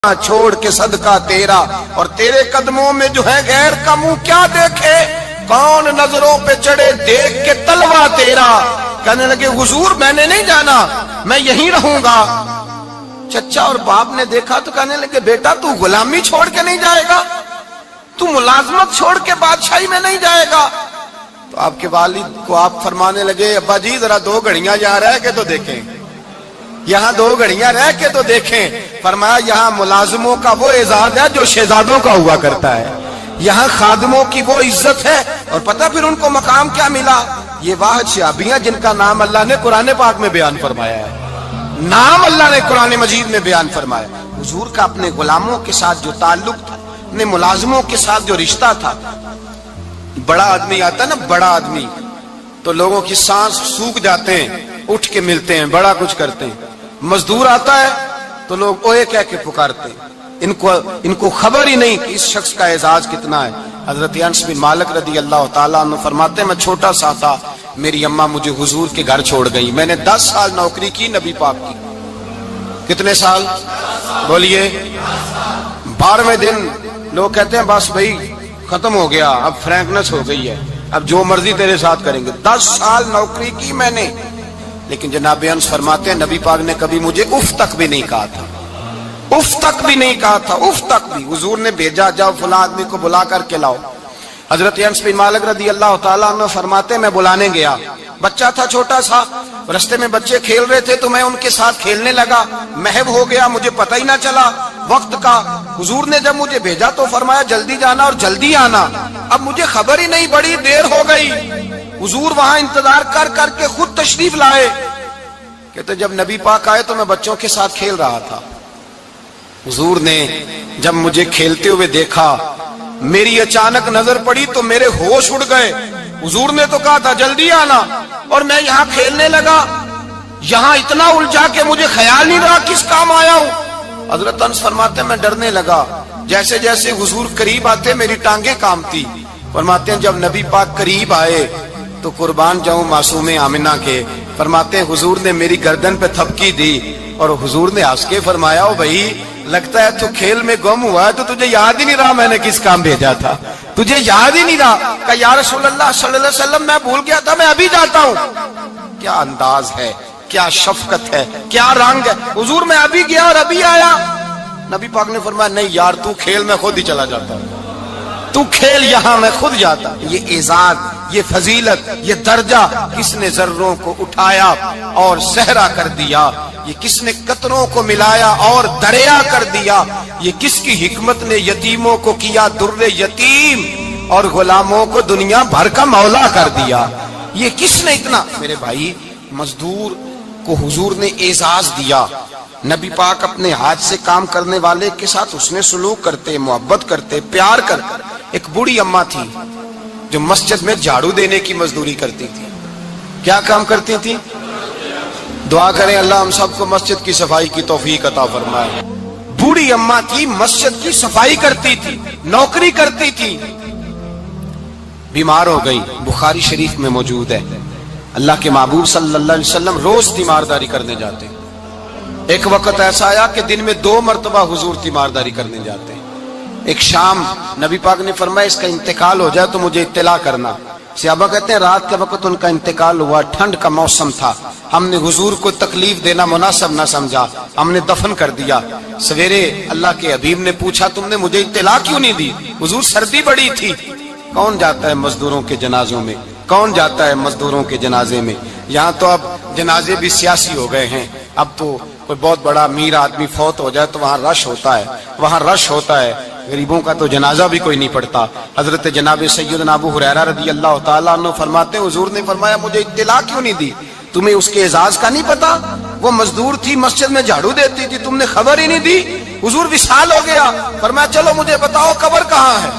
چھوڑ کے صدقہ تیرا، اور تیرے قدموں میں جو ہے غیر کا منہ کیا دیکھے، کون نظروں پہ چڑھے دیکھ کے تلوا تیرا۔ کہنے لگے حضور میں نے نہیں جانا، میں یہیں رہوں گا۔ چچا اور باپ نے دیکھا تو کہنے لگے بیٹا تو غلامی چھوڑ کے نہیں جائے گا، تو ملازمت چھوڑ کے بادشاہی میں نہیں جائے گا۔ تو آپ کے والد کو آپ فرمانے لگے ابا جی ذرا 2 گھڑیاں یہاں رہ کے تو دیکھیں، یہاں 2 گھڑیاں رہ کے تو دیکھیں۔ فرمایا یہاں ملازموں کا وہ اعزاز ہے جو شہزادوں کا ہوا کرتا ہے، یہاں خادموں کی وہ عزت ہے۔ اور پتہ پھر ان کو مقام کیا ملا، یہ واحد شعبیاں جن کا نام اللہ نے قرآن پاک میں بیان فرمایا ہے، نام اللہ نے قرآن مجید میں بیان فرمایا۔ حضور کا اپنے غلاموں کے ساتھ جو تعلق تھا، اپنے ملازموں کے ساتھ جو رشتہ تھا، بڑا آدمی آتا ہے نا، بڑا آدمی تو لوگوں کی سانس سوکھ جاتے ہیں، اٹھ کے ملتے ہیں، بڑا کچھ کرتے ہیں۔ مزدور آتا ہے تو لوگ اوئے کہہ کے پکارتے ہیں، ان کو خبر ہی نہیں کہ اس شخص کا اعزاز کتنا ہے۔ حضرت انس بن مالک رضی اللہ تعالیٰ عنہ فرماتے ہیں میں چھوٹا سا تھا، میری اماں مجھے حضور کے گھر چھوڑ گئی، میں نے 10 سال نوکری کی نبی پاک کی۔ کتنے سال بولیے؟ 12ویں دن لوگ کہتے ہیں بس بھائی ختم ہو گیا، اب فرینکنس ہو گئی ہے، اب جو مرضی تیرے ساتھ کریں گے۔ 10 سال نوکری کی میں نے، لیکن جناب انس فرماتے ہیں نبی پاک نے کبھی مجھے اف تک بھی نہیں کہا تھا، اف تک بھی نہیں کہا تھا، اف تک بھی۔ حضور نے بھیجا جاؤ فلاں آدمی کو بلا کر کے لاؤ۔ حضرت انس بن مالک رضی اللہ تعالیٰ عنہ فرماتے ہیں میں بلانے گیا، بچہ تھا چھوٹا سا، رستے میں بچے کھیل رہے تھے تو میں ان کے ساتھ کھیلنے لگا، محو ہو گیا، مجھے پتہ ہی نہ چلا وقت کا۔ حضور نے جب مجھے بھیجا تو فرمایا جلدی جانا اور جلدی آنا، اب مجھے خبر ہی نہیں، بڑی دیر ہو گئی۔ حضور وہاں انتظار کر کر کے خود تشریف لائے۔ کہتے جب نبی پاک آئے تو میں بچوں کے ساتھ کھیل رہا تھا، حضور نے جب مجھے کھیلتے ہوئے دیکھا، میری اچانک نظر پڑی تو میرے ہوش اڑ گئے۔ حضور نے تو کہا تھا جلدی آنا، اور میں یہاں کھیلنے لگا، یہاں اتنا الجھا کہ مجھے خیال نہیں رہا کس کام آیا ہوں۔ حضرت انس فرماتے ہیں میں ڈرنے لگا، جیسے جیسے حضور قریب آتے میری ٹانگیں کانپتی۔ فرماتے ہیں جب نبی پاک قریب آئے تو قربان جاؤں معصوم آمنہ کے، فرماتے ہیں حضور نے میری گردن پہ تھپکی دی اور حضور نے ہنس کے فرمایا او بھائی لگتا ہے تو کھیل میں گم ہوا ہے تو تجھے یاد ہی نہیں رہا میں نے کس کام بھیجا تھا، تجھے یاد ہی نہیں رہا۔ کہ یا رسول اللہ صلی اللہ علیہ وسلم میں بھول گیا تھا، میں ابھی جاتا ہوں۔ کیا انداز ہے، کیا شفقت ہے، کیا رنگ ہے۔ حضور میں ابھی گیا اور ابھی آیا۔ نبی پاک نے فرمایا نہیں یار تو کھیل میں خود ہی چلا جاتا، تو کھیل یہاں میں خود جاتا۔ یہ اعزاز، یہ فضیلت، یہ درجہ کس نے ذروں کو اٹھایا اور صحرا کر دیا، یہ کس نے قطروں کو ملایا اور دریا کر دیا، یہ کس کی حکمت نے یتیموں کو کیا در یتیم اور غلاموں کو دنیا بھر کا مولا کر دیا، یہ کس نے اتنا۔ میرے بھائی مزدور کو حضور نے اعزاز دیا، نبی پاک اپنے ہاتھ سے کام کرنے والے کے ساتھ اس نے سلوک کرتے، محبت کرتے، پیار کرتے۔ ایک بوڑھی اماں تھی جو مسجد میں جھاڑو دینے کی مزدوری کرتی تھی۔ کیا کام کرتی تھی؟ دعا کریں اللہ ہم سب کو مسجد کی صفائی کی توفیق عطا فرمائے۔ بوڑھی اماں تھی، مسجد کی صفائی کرتی تھی، نوکری کرتی تھی، بیمار ہو گئی۔ بخاری شریف میں موجود ہے اللہ کے محبوب صلی اللہ علیہ وسلم روز تیمارداری کرنے جاتے۔ ایک وقت ایسا آیا کہ دن میں 2 مرتبہ حضور تیمارداری کرنے جاتے۔ ایک شام نبی پاک نے فرمایا اس کا انتقال ہو جائے تو مجھے اطلاع کرنا۔ صحابہ کہتے ہیں رات کے وقت ان کا انتقال ہوا، ٹھنڈ کا موسم تھا، ہم نے حضور کو تکلیف دینا مناسب نہ سمجھا، ہم نے دفن کر دیا۔ سویرے اللہ کے حبیب نے پوچھا تم نے مجھے اطلاع کیوں نہیں دی؟ حضور سردی بڑی تھی۔ کون جاتا ہے مزدوروں کے جنازوں میں؟ کون جاتا ہے مزدوروں کے جنازے میں؟ یہاں تو اب جنازے بھی سیاسی ہو گئے ہیں، اب تو کوئی بہت بڑا امیر آدمی فوت ہو جائے تو وہاں رش ہوتا ہے، وہاں رش ہوتا ہے، غریبوں کا تو جنازہ بھی کوئی نہیں پڑتا۔ حضرت جناب سیدنا ابو ہریرہ رضی اللہ تعالیٰ عنہ فرماتے ہیں حضور نے فرمایا مجھے اطلاع کیوں نہیں دی؟ تمہیں اس کے اعزاز کا نہیں پتا؟ وہ مزدور تھی، مسجد میں جھاڑو دیتی تھی، تم نے خبر ہی نہیں دی؟ حضور وصال ہو گیا، فرمایا چلو مجھے بتاؤ قبر کہاں ہے۔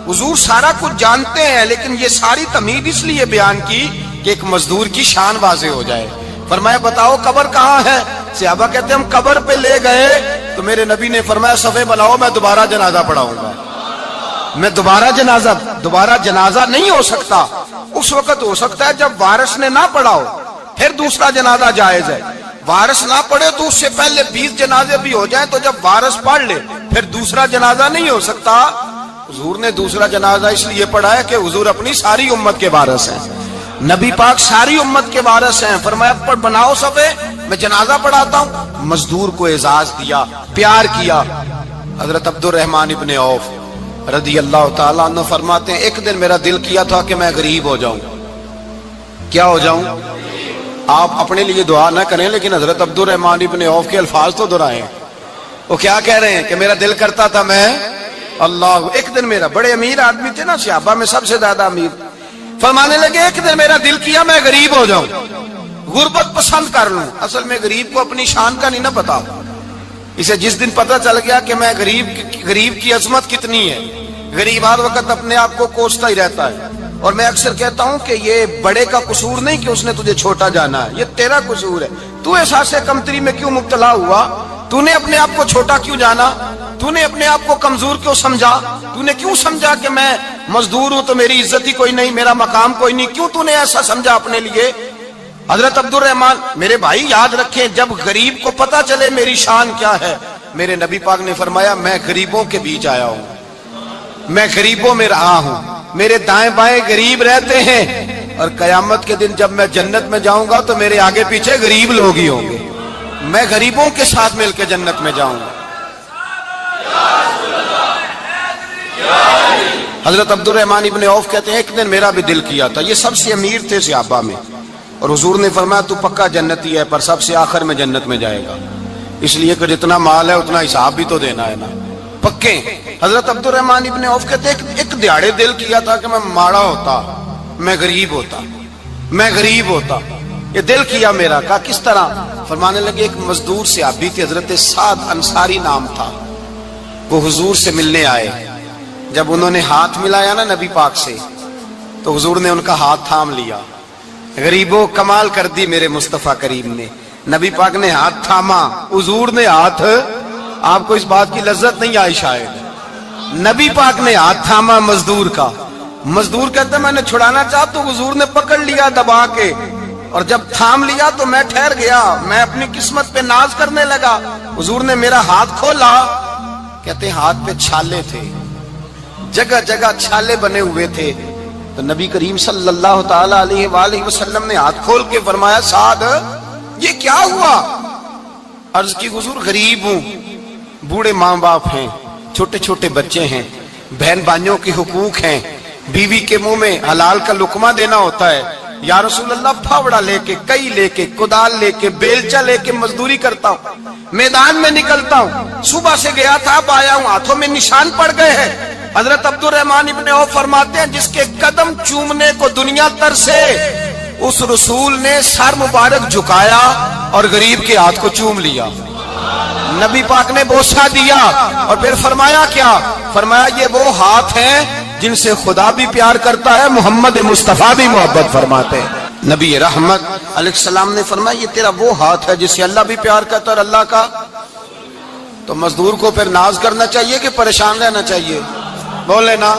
حضور سارا کچھ جانتے ہیں لیکن یہ ساری تمہید اس لیے بیان کی کہ ایک مزدور کی شان واضح ہو جائے۔ فرمایا بتاؤ قبر کہاں ہے؟ صحابہ کہتے ہیں ہم قبر پہ لے گئے تو میرے نبی نے فرمایا صفے بناؤ میں دوبارہ جنازہ پڑھاؤں گا۔ میں دوبارہ جنازہ نہیں ہو سکتا، اس وقت ہو سکتا ہے جب وارث نے نہ پڑھاؤ، پھر دوسرا جنازہ جائز ہے۔ وارث نہ پڑھے تو اس سے پہلے 20 جنازے بھی ہو جائیں تو جب وارث پڑھ لے پھر دوسرا جنازہ نہیں ہو سکتا. حضور نے دوسرا جنازہ اس لیے پڑھا ہے کہ حضور اپنی ساری امت کے وارث ہیں. نبی پاک ساری امت کے وارث ہیں. فرمایا پر بناؤ صفے، میں جنازہ پڑھاتا ہوں. مزدور کو اعزاز دیا، پیار کیا. حضرت عبد الرحمن ابن عوف رضی اللہ تعالیٰ عنہ فرماتے ہیں ایک دن میرا دل کیا تھا کہ میں غریب ہو جاؤں. کیا ہو جاؤں؟ آپ اپنے لیے دعا نہ کریں لیکن حضرت عبد الرحمن ابن عوف کے الفاظ تو دہرائیں. وہ کیا کہہ رہے ہیں کہ میرا دل کرتا تھا میں اللہ. ایک دن میرا، بڑے امیر آدمی تھے نا، صحابہ میں سب سے زیادہ امیر. فرمانے لگے ایک دن میرا دل کیا میں غریب ہو جاؤں، غربت پسند کر لوں. اصل میں غریب کو اپنی شان کا نہیں نہ پتا. اسے جس دن پتا چل گیا کہ میں غریب کی عظمت کتنی ہے. غریب ہر وقت اپنے آپ کو کوستا ہی رہتا ہے. اور میں اکثر کہتا ہوں کہ یہ بڑے کا قصور نہیں کہ اس نے تجھے چھوٹا جانا ہے، یہ تیرا قصور ہے. تو احساس کمتری میں کیوں مبتلا ہوا؟ تو نے اپنے آپ کو چھوٹا کیوں جانا؟ تو نے اپنے آپ کو کمزور کیوں سمجھا؟ تو نے کیوں سمجھا کہ میں مزدور ہوں تو میری عزت ہی کوئی نہیں، میرا مقام کوئی نہیں؟ کیوں تو نے ایسا سمجھا اپنے لیے؟ حضرت عبد الرحمن، میرے بھائی یاد رکھیں جب غریب کو پتا چلے میری شان کیا ہے، میرے نبی پاک نے فرمایا میں غریبوں کے بیچ آیا ہوں، میں غریبوں میں رہا ہوں، میرے دائیں بائیں غریب رہتے ہیں. اور قیامت کے دن جب میں جنت میں جاؤں گا تو میرے آگے پیچھے غریب لوگ ہی ہوں گے. میں غریبوں کے ساتھ مل کے جنت میں جاؤں گا. حضرت عبد الرحمن ابن عوف کہتے ہیں ایک دن میرا بھی دل کیا تھا. یہ سب سے امیر تھے صحابہ میں، اور حضور نے فرمایا تو پکا جنتی ہے پر سب سے آخر میں جنت میں جائے گا، اس لیے کہ جتنا مال ہے اتنا حساب بھی تو دینا ہے نا، پکے. حضرت عبد الرحمن ابن عوف کہتے ہیں ایک دیہاڑے دل کیا تھا کہ میں ماڑا ہوتا، میں غریب ہوتا، میں غریب ہوتا. یہ دل کیا میرا. کہا کس طرح؟ فرمانے لگے ایک مزدور صحابی تھے حضرت سعد انصاری نام تھا، وہ حضور سے ملنے آئے. جب انہوں نے ہاتھ ملایا نا نبی پاک سے تو حضور نے ان کا ہاتھ تھام لیا. غریبوں کمال کر دی میرے مصطفیٰ کریم نے. نبی پاک نے ہاتھ تھاما، حضور نے ہاتھ، آپ کو اس بات کی لذت نہیں آئی شاید، نبی پاک نے ہاتھ تھاما مزدور کا. مزدور کہتے میں نے چھڑانا چاہا تو حضور نے پکڑ لیا دبا کے، اور جب تھام لیا تو میں ٹھہر گیا، میں اپنی قسمت پہ ناز کرنے لگا. حضور نے میرا ہاتھ کھولا. کہتے ہیں ہاتھ پہ چھالے تھے، جگہ جگہ چھالے بنے ہوئے تھے. تو نبی کریم صلی اللہ تعالی علیہ وآلہ وسلم نے ہاتھ کھول کے فرمایا سعد یہ کیا ہوا؟ عرض کی حضور غریب ہوں، بوڑھے ماں باپ ہیں، چھوٹے چھوٹے بچے ہیں، بہن بھائیوں کے حقوق ہیں، بیوی کے منہ میں حلال کا لقمہ دینا ہوتا ہے. یا رسول اللہ پھاوڑا لے کے، کئی لے کے، کدال لے کے، بیلچا لے کے مزدوری کرتا ہوں، میدان میں نکلتا ہوں، صبح سے گیا تھا اب آیا ہوں، ہاتھوں میں نشان پڑ گئے ہیں. حضرت عبد الرحمن ابن عوف فرماتے ہیں جس کے قدم چومنے کو دنیا ترسے اس رسول نے سر مبارک جھکایا اور غریب کے ہاتھ کو چوم لیا. نبی پاک نے بوسہ دیا اور پھر فرمایا کیا؟ فرمایا یہ وہ ہاتھ ہیں جن سے خدا بھی پیار کرتا ہے، محمد مصطفیٰ بھی محبت فرماتے ہیں. نبی رحمت علیہ السلام نے فرمایا یہ تیرا وہ ہاتھ ہے جس سے اللہ بھی پیار کرتا ہے اور اللہ کا. تو مزدور کو پھر ناز کرنا چاہیے کہ پریشان رہنا چاہیے؟ بولے نا،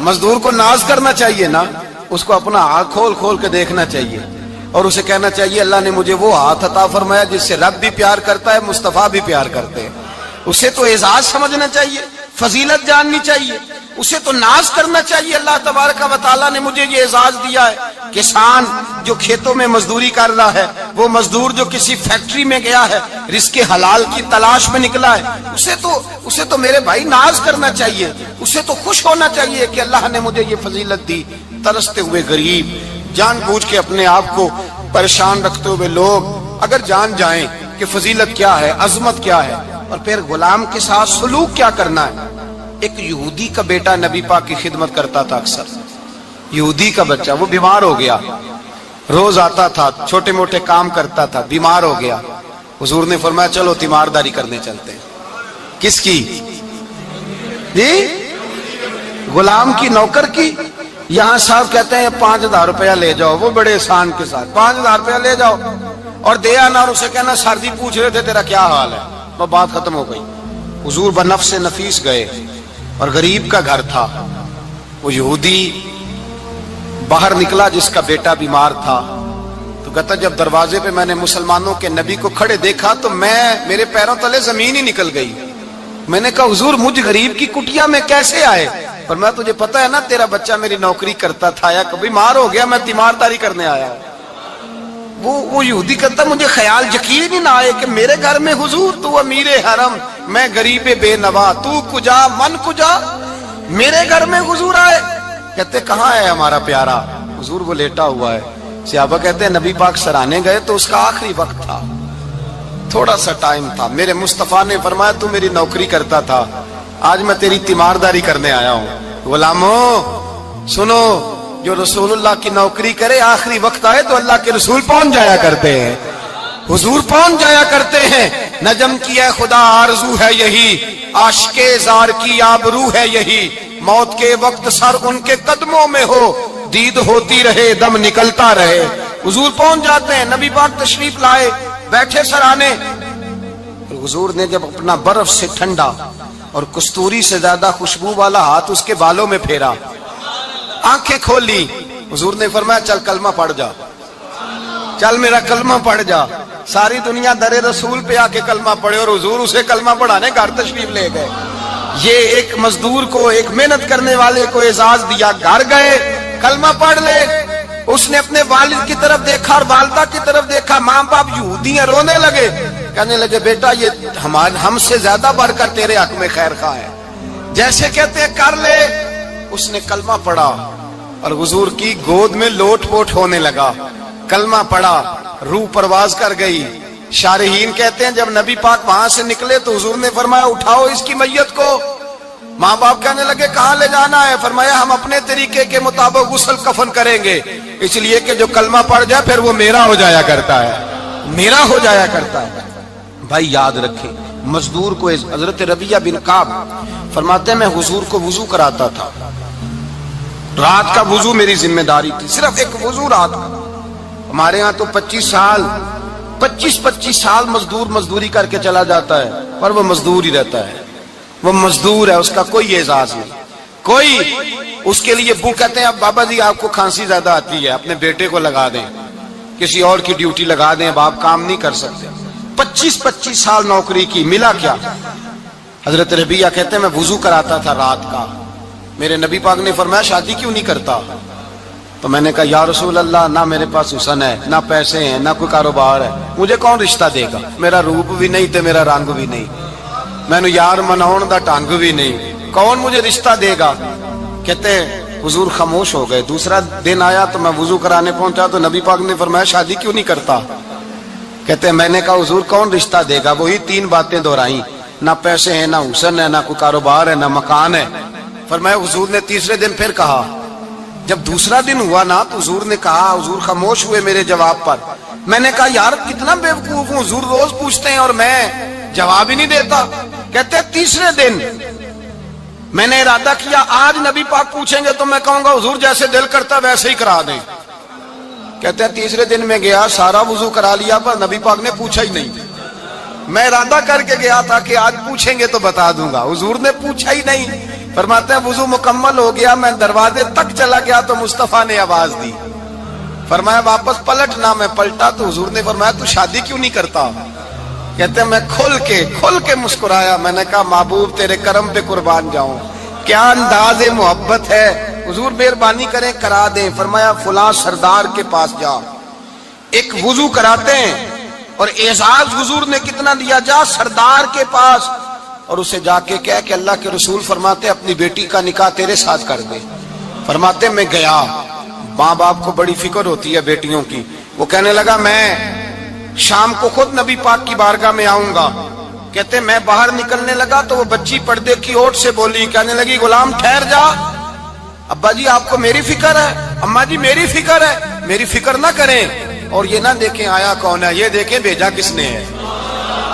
مزدور کو ناز کرنا چاہیے نا، اس کو اپنا ہاتھ کھول کھول کے دیکھنا چاہیے اور اسے کہنا چاہیے اللہ نے مجھے وہ ہاتھ عطا فرمایا جس سے رب بھی پیار کرتا ہے، مصطفیٰ بھی پیار کرتے ہیں. اسے تو اعزاز سمجھنا چاہیے، فضیلت جاننی چاہیے، اسے تو ناز کرنا چاہیے. اللہ تبارک و تعالیٰ نے مجھے یہ اعزاز دیا ہے. کسان جو کھیتوں میں مزدوری کر رہا ہے، وہ مزدور جو کسی فیکٹری میں گیا ہے، رزق حلال کی تلاش میں نکلا ہے، اسے تو میرے بھائی ناز کرنا چاہیے، اسے تو خوش ہونا چاہیے کہ اللہ نے مجھے یہ فضیلت دی. ترستے ہوئے غریب، جان بوجھ کے اپنے آپ کو پریشان رکھتے ہوئے لوگ اگر جان جائیں کہ فضیلت کیا ہے، عظمت کیا ہے، اور پھر غلام کے ساتھ سلوک کیا کرنا ہے. ایک یہودی کا بیٹا نبی پاک کی خدمت کرتا تھا اکثر. یہودی کا بچہ، وہ بیمار ہو گیا، روز آتا تھا، چھوٹے موٹے کام کرتا تھا، بیمار ہو گیا. حضور نے فرمایا چلو تیمارداری کرنے چلتے ہیں. کس کی؟ جی غلام کی، نوکر کی. یہاں صاحب کہتے ہیں 5000 روپیہ لے جاؤ، وہ بڑے احسان کے ساتھ 5000 روپیہ لے جاؤ اور دے آنا، اور اسے کہنا سردی پوچھ رہے تھے تیرا کیا حال ہے، وہ بات ختم ہو گئی. حضور بنفس نفیس گئے اور غریب کا گھر تھا. وہ یہودی باہر نکلا جس کا بیٹا بیمار تھا، تو کہتا جب دروازے پہ میں نے مسلمانوں کے نبی کو کھڑے دیکھا تو میرے پیروں تلے زمین ہی نکل گئی. میں نے کہا حضور مجھ غریب کی کٹیا میں کیسے آئے؟ پر میں تجھے پتا ہے نا تیرا بچہ میری نوکری کرتا تھا یا کبھی مار ہو گیا میں تیمارداری کرنے آیا. وہ یہودی کہتا مجھے خیال یقین ہی نہ آئے کہ میرے گھر میں حضور تو امیر حرم میں غریب بے نوا تو کجا من کجا میرے گھر میں حضور آئے. کہتے کہاں ہے ہمارا پیارا؟ حضور وہ لیٹا ہوا ہے. صحابہ کہتے ہیں نبی پاک سرانے گئے تو اس کا آخری وقت تھا, تھوڑا سا ٹائم تھا. میرے مصطفیٰ نے فرمایا تو میری نوکری کرتا تھا, آج میں تیری تیمارداری کرنے آیا ہوں. غلاموں سنو, جو رسول اللہ کی نوکری کرے آخری وقت آئے تو اللہ کے رسول پہنچ جایا کرتے ہیں, حضور پہنچ جایا کرتے ہیں. نجم کی ہے خدا آرزو ہے یہی, عاشق زار کی آبرو ہے یہی, موت کے وقت سر ان کے قدموں میں ہو, دید ہوتی رہے دم نکلتا رہے. حضور پہنچ جاتے ہیں, نبی پاک تشریف لائے, بیٹھے سرانے. حضور نے جب اپنا برف سے ٹھنڈا اور کستوری سے زیادہ خوشبو والا ہاتھ اس کے بالوں میں پھیرا, آنکھیں کھولی, حضور نے فرمایا چل کلمہ پڑھ جا, چل میرا کلمہ پڑھ جا. ساری دنیا در رسول پہ آ کے کلمہ پڑھے اور حضور اسے کلمہ پڑھانے گھر تشریف لے گئے. یہ ایک مزدور کو, ایک محنت کرنے والے کو اعزاز دیا. گھر گئے, کلمہ پڑھ لے. اس نے اپنے والد کی طرف دیکھا اور والدہ کی طرف دیکھا, ماں باپ یہودی ہیں, رونے لگے. کہنے لگے بیٹا یہ ہم سے زیادہ بڑھ کر تیرے حق میں خیر خواہ ہے, جیسے کہتے ہیں کر لے. اس نے کلمہ پڑھا اور حضور کی گود میں لوٹ پوٹ ہونے لگا. کلمہ پڑھا, روح پرواز کر گئی. شارحین کہتے ہیں جب نبی پاک وہاں سے نکلے تو حضور نے فرمایا اٹھاؤ اس کی میت کو. ماں باپ کہنے لگے کہاں لے جانا ہے؟ فرمایا ہم اپنے طریقے کے مطابق غسل کفن کریں گے, اس لیے کہ جو کلمہ پڑھ جائے پھر وہ میرا ہو جایا کرتا ہے, میرا ہو جایا کرتا ہے. بھائی یاد رکھیں, مزدور کو حضرت ربیعہ بن کعب فرماتے ہیں میں حضور کو وضو کراتا تھا, رات کا وضو میری ذمہ داری تھی, صرف ایک وضو رات کا. ہمارے ہاں تو 25 سال مزدور مزدوری کر کے چلا جاتا ہے, پر وہ مزدور ہی رہتا ہے, وہ مزدور ہے, اس کا کوئی اعزاز نہیں, کوئی اس کے لیے وہ کہتے ہیں اب بابا جی آپ کو کھانسی زیادہ آتی ہے, اپنے بیٹے کو لگا دیں, کسی اور کی ڈیوٹی لگا دیں, اب آپ کام نہیں کر سکتے. 25 سال نوکری کی, ملا کیا؟ حضرت ربیعہ کہتے ہیں میں وضو کراتا تھا رات کا. میرے نبی پاک نے فرمایا شادی کیوں نہیں کرتا؟ تو میں نے کہا یا رسول اللہ نہ میرے پاس حسن ہے, نہ پیسے ہیں, نہ کوئی کاروبار ہے, مجھے کون رشتہ دے گا؟ میرا روپ بھی نہیں تے میرا رنگ بھی نہیں, مینو یار مناؤن دا ٹانگ بھی نہیں, کون مجھے رشتہ دے گا؟ کہتے ہیں حضور خاموش ہو گئے. دوسرا دن آیا تو میں وضو کرانے پہنچا تو نبی پاک نے فرمایا شادی کیوں نہیں کرتا؟ کہتے ہیں میں نے کہا حضور کون رشتہ دے گا؟ وہی 3 باتیں دہرائی, نہ پیسے ہیں, نہ حسن ہے, نہ کوئی کاروبار ہے, نہ مکان ہے. فرمایا حضور نے تیسرے دن پھر کہا. جب دوسرا دن ہوا نا تو حضور نے کہا, حضور خاموش ہوئے میرے جواب پر. میں نے کہا یار کتنا بیوقوف ہوں, حضور روز پوچھتے ہیں اور میں جواب ہی نہیں دیتا. کہتے ہیں تیسرے دن میں نے ارادہ کیا آج نبی پاک پوچھیں گے تو میں کہوں گا حضور جیسے دل کرتا ویسے ہی کرا دیں. کہتے ہیں تیسرے دن میں گیا, سارا وضو کرا لیا, پر نبی پاک نے پوچھا ہی نہیں. میں ارادہ کر کے گیا تھا کہ آج پوچھیں گے تو بتا دوں گا, حضور نے پوچھا ہی نہیں. فرماتے ہیں وضو مکمل ہو گیا, میں دروازے تک چلا گیا تو مصطفیٰ نے آواز دی. فرمایا واپس پلٹ نہ, میں پلٹا تو حضور نے فرمایا تو شادی کیوں نہیں کرتا؟ کہتے ہیں میں کھل کے مسکرایا. میں نے کہا محبوب تیرے کرم پہ قربان جاؤں, کیا انداز محبت ہے, حضور مہربانی کریں کرا دیں. فرمایا فلاں سردار کے پاس جا, ایک وضو کراتے ہیں, اور اعزاز حضور نے کتنا دیا, جا سردار کے پاس اور اسے جا کے کہہ کہ اللہ کے رسول فرماتے اپنی بیٹی کا نکاح تیرے ساتھ کر دے. فرماتے میں گیا, ماں باپ کو بڑی فکر ہوتی ہے بیٹیوں کی. وہ کہنے لگا میں شام کو خود نبی پاک کی بارگاہ میں آؤں گا. کہتے میں باہر نکلنے لگا تو وہ بچی پردے کی اوٹ سے بولی, کہنے لگی غلام ٹھہر جا, ابا جی آپ کو میری فکر ہے, اماں جی میری فکر ہے, میری فکر نہ کریں اور یہ نہ دیکھیں آیا کون ہے, یہ دیکھیں بھیجا کس نے ہے.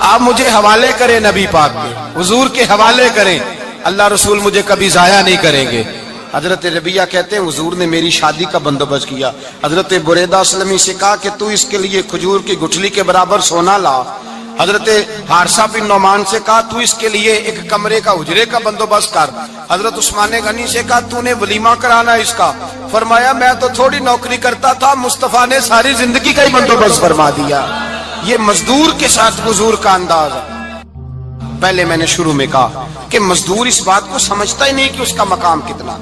آپ مجھے حوالے کریں نبی پاک کے, حضور کے حوالے کریں, اللہ رسول مجھے کبھی ضائع نہیں کریں گے. حضرت ربیعہ کہتے ہیں حضور نے میری شادی کا بندوبست کیا. حضرت بریدہ اسلمی سے کہا کہ تو اس کے لیے کھجور کی گٹھلی کے برابر سونا لا, حضرت حارثہ بن نعمان سے کہا تو اس کے لیے ایک کمرے کا اجرے کا بندوبست کر. حضرت عثمان غنی سے کہا تو نے ولیمہ کرانا اس کا. فرمایا میں تو تھوڑی نوکری کرتا تھا, مصطفیٰ نے ساری زندگی کا ہی بندوبست فرما دیا. یہ مزدور کے ساتھ حضور کا انداز ہے. پہلے میں نے شروع میں کہا کہ مزدور اس بات کو سمجھتا ہی نہیں کہ اس کا مقام کتنا,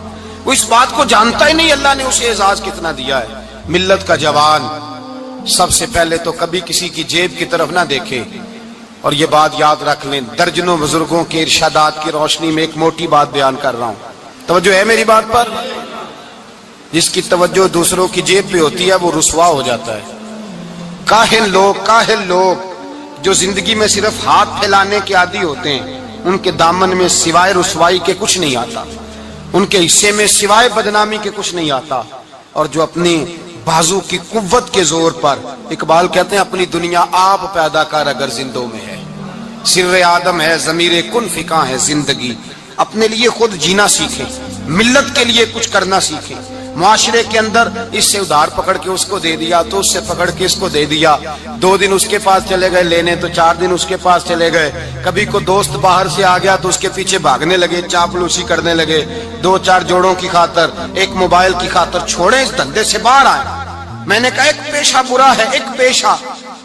وہ اس بات کو جانتا ہی نہیں اللہ نے اسے اعزاز کتنا دیا ہے. ملت کا جوان سب سے پہلے تو کبھی کسی کی جیب کی طرف نہ دیکھے. اور یہ بات یاد رکھ لیں, درجنوں بزرگوں کے ارشادات کی روشنی میں ایک موٹی بات بیان کر رہا ہوں. توجہ ہے میری بات پر؟ جس کی توجہ دوسروں کی جیب پہ ہوتی ہے وہ رسوا ہو جاتا ہے. کاہل لوگ جو زندگی میں صرف ہاتھ پھیلانے کے عادی ہوتے ہیں, ان کے دامن میں سوائے رسوائی کے کچھ نہیں آتا, ان کے حصے میں سوائے بدنامی کے کچھ نہیں آتا. اور جو اپنی بازو کی قوت کے زور پر, اقبال کہتے ہیں اپنی دنیا آپ پیدا کر اگر زندوں میں ہے, سر آدم ہے ضمیر کن فکاں ہے زندگی. اپنے لیے خود جینا سیکھیں, ملت کے لیے کچھ کرنا سیکھیں. معاشرے کے اندر اس سے ادھار پکڑ کے اس کو دے دیا تو اس سے پکڑ کے اس کو دے دیا. 2 دن اس کے پاس چلے گئے لینے تو 4 دن اس کے پاس چلے گئے. کبھی کو دوست باہر سے آ گیا تو اس کے پیچھے بھاگنے لگے, چاپلوسی کرنے لگے. 2-4 جوڑوں کی خاطر, ایک موبائل کی خاطر چھوڑیں اس دھندے سے باہر آئیں. میں نے کہا ایک پیشہ برا ہے, ایک پیشہ,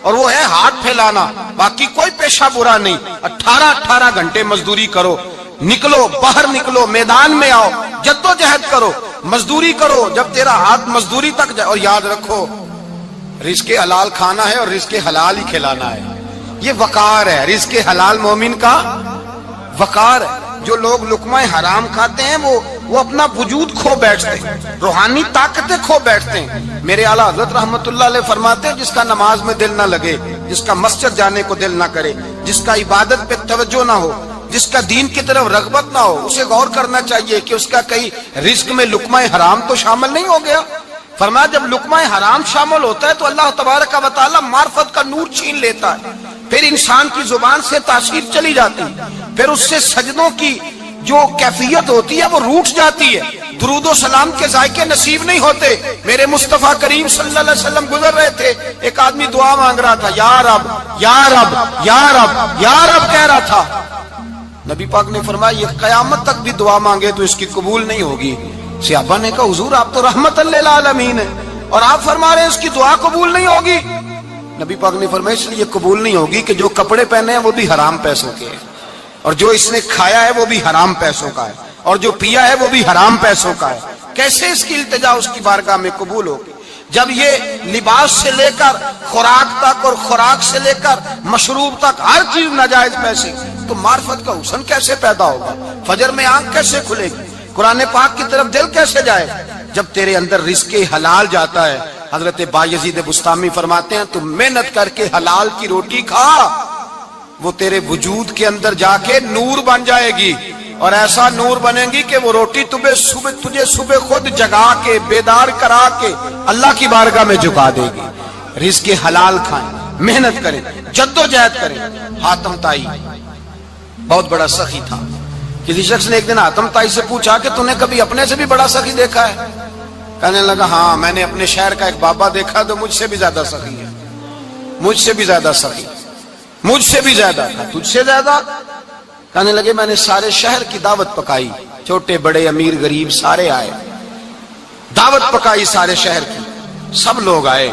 اور وہ ہے ہاتھ پھیلانا. باقی کوئی پیشہ برا نہیں. 18 گھنٹے مزدوری کرو, نکلو باہر, نکلو میدان میں آؤ, جدوجہد کرو, مزدوری کرو جب تیرا ہاتھ مزدوری تک جائے. اور یاد رکھو رزق حلال کھانا ہے اور رزق حلال ہی کھلانا ہے. یہ وقار ہے, رزق حلال مومن کا وقار ہے. جو لوگ لقمہ حرام کھاتے ہیں وہ اپنا وجود کھو بیٹھتے ہیں, روحانی طاقتیں کھو بیٹھتے ہیں. میرے اعلیٰ حضرت رحمت اللہ علیہ فرماتے ہیں جس کا نماز میں دل نہ لگے, جس کا مسجد جانے کو دل نہ کرے, جس کا عبادت پہ توجہ نہ ہو, جس کا دین کی طرف رغبت نہ ہو, اسے غور کرنا چاہیے کہ اس کا کئی رزق میں لقمہ حرام تو شامل نہیں ہو گیا. فرمایا جب لقمہ حرام شامل ہوتا ہے تو اللہ تبارک و تعالی معرفت کا نور چھین لیتا ہے, پھر انسان کی زبان سے تاثیر چلی جاتی, پھر اس سے سجدوں کی جو کیفیت ہوتی ہے وہ روٹ جاتی ہے, درود و سلام کے ذائقے نصیب نہیں ہوتے. میرے مصطفیٰ کریم صلی اللہ علیہ وسلم گزر رہے تھے, ایک آدمی دعا مانگ رہا تھا, یا رب یا رب یا رب یا رب کہہ رہا تھا. نبی پاک نے فرمایا یہ قیامت تک بھی دعا مانگے تو اس کی قبول نہیں ہوگی. صحابہ نے کہا حضور آپ تو رحمت للعالمین ہیں اور آپ فرما رہے ہیں اس کی دعا قبول نہیں ہوگی. نبی پاک نے فرمایا اس لیے قبول نہیں ہوگی کہ جو کپڑے پہنے ہیں وہ بھی حرام پیسوں کے ہیں, اور جو اس نے کھایا ہے وہ بھی حرام پیسوں کا ہے, اور جو پیا ہے وہ بھی حرام پیسوں کا ہے. کیسے اس کی التجا اس کی بارگاہ میں قبول ہوگی جب یہ لباس سے لے کر خوراک تک اور خوراک سے لے کر مشروب تک ہر چیز ناجائز پیسے. تو معرفت کا حسن کیسے پیدا ہوگا, فجر میں آنکھ کیسے کھلے گی, قرآن پاک کی طرف دل کیسے جائے جب تیرے اندر رزق حلال جاتا ہے. حضرت بایزید بستامی فرماتے ہیں تو محنت کر کے حلال کی روٹی کھا, وہ تیرے وجود کے اندر جا کے نور بن جائے گی, اور ایسا نور بنے گی کہ وہ روٹی تجھے صبح خود جگا کے بیدار کرا کے اللہ کی بارگاہ میں جھکا دے گی. رزق حلال کھائیں, محنت کریں, جدوجہد کریں. حاتم طائی بہت بڑا سخی تھا. کسی شخص نے ایک دن حاتم طائی سے پوچھا کہ تو نے کبھی اپنے سے بھی بڑا سخی دیکھا ہے؟ کہنے لگا ہاں میں نے اپنے شہر کا ایک بابا دیکھا تو مجھ سے بھی زیادہ سخی ہے, مجھ سے بھی زیادہ سخی, مجھ سے بھی زیادہ تھا. تجھ سے زیادہ؟ کہنے لگے میں نے سارے شہر کی دعوت پکائی, چھوٹے بڑے امیر غریب سارے آئے, دعوت پکائی سارے شہر کی, سب لوگ آئے,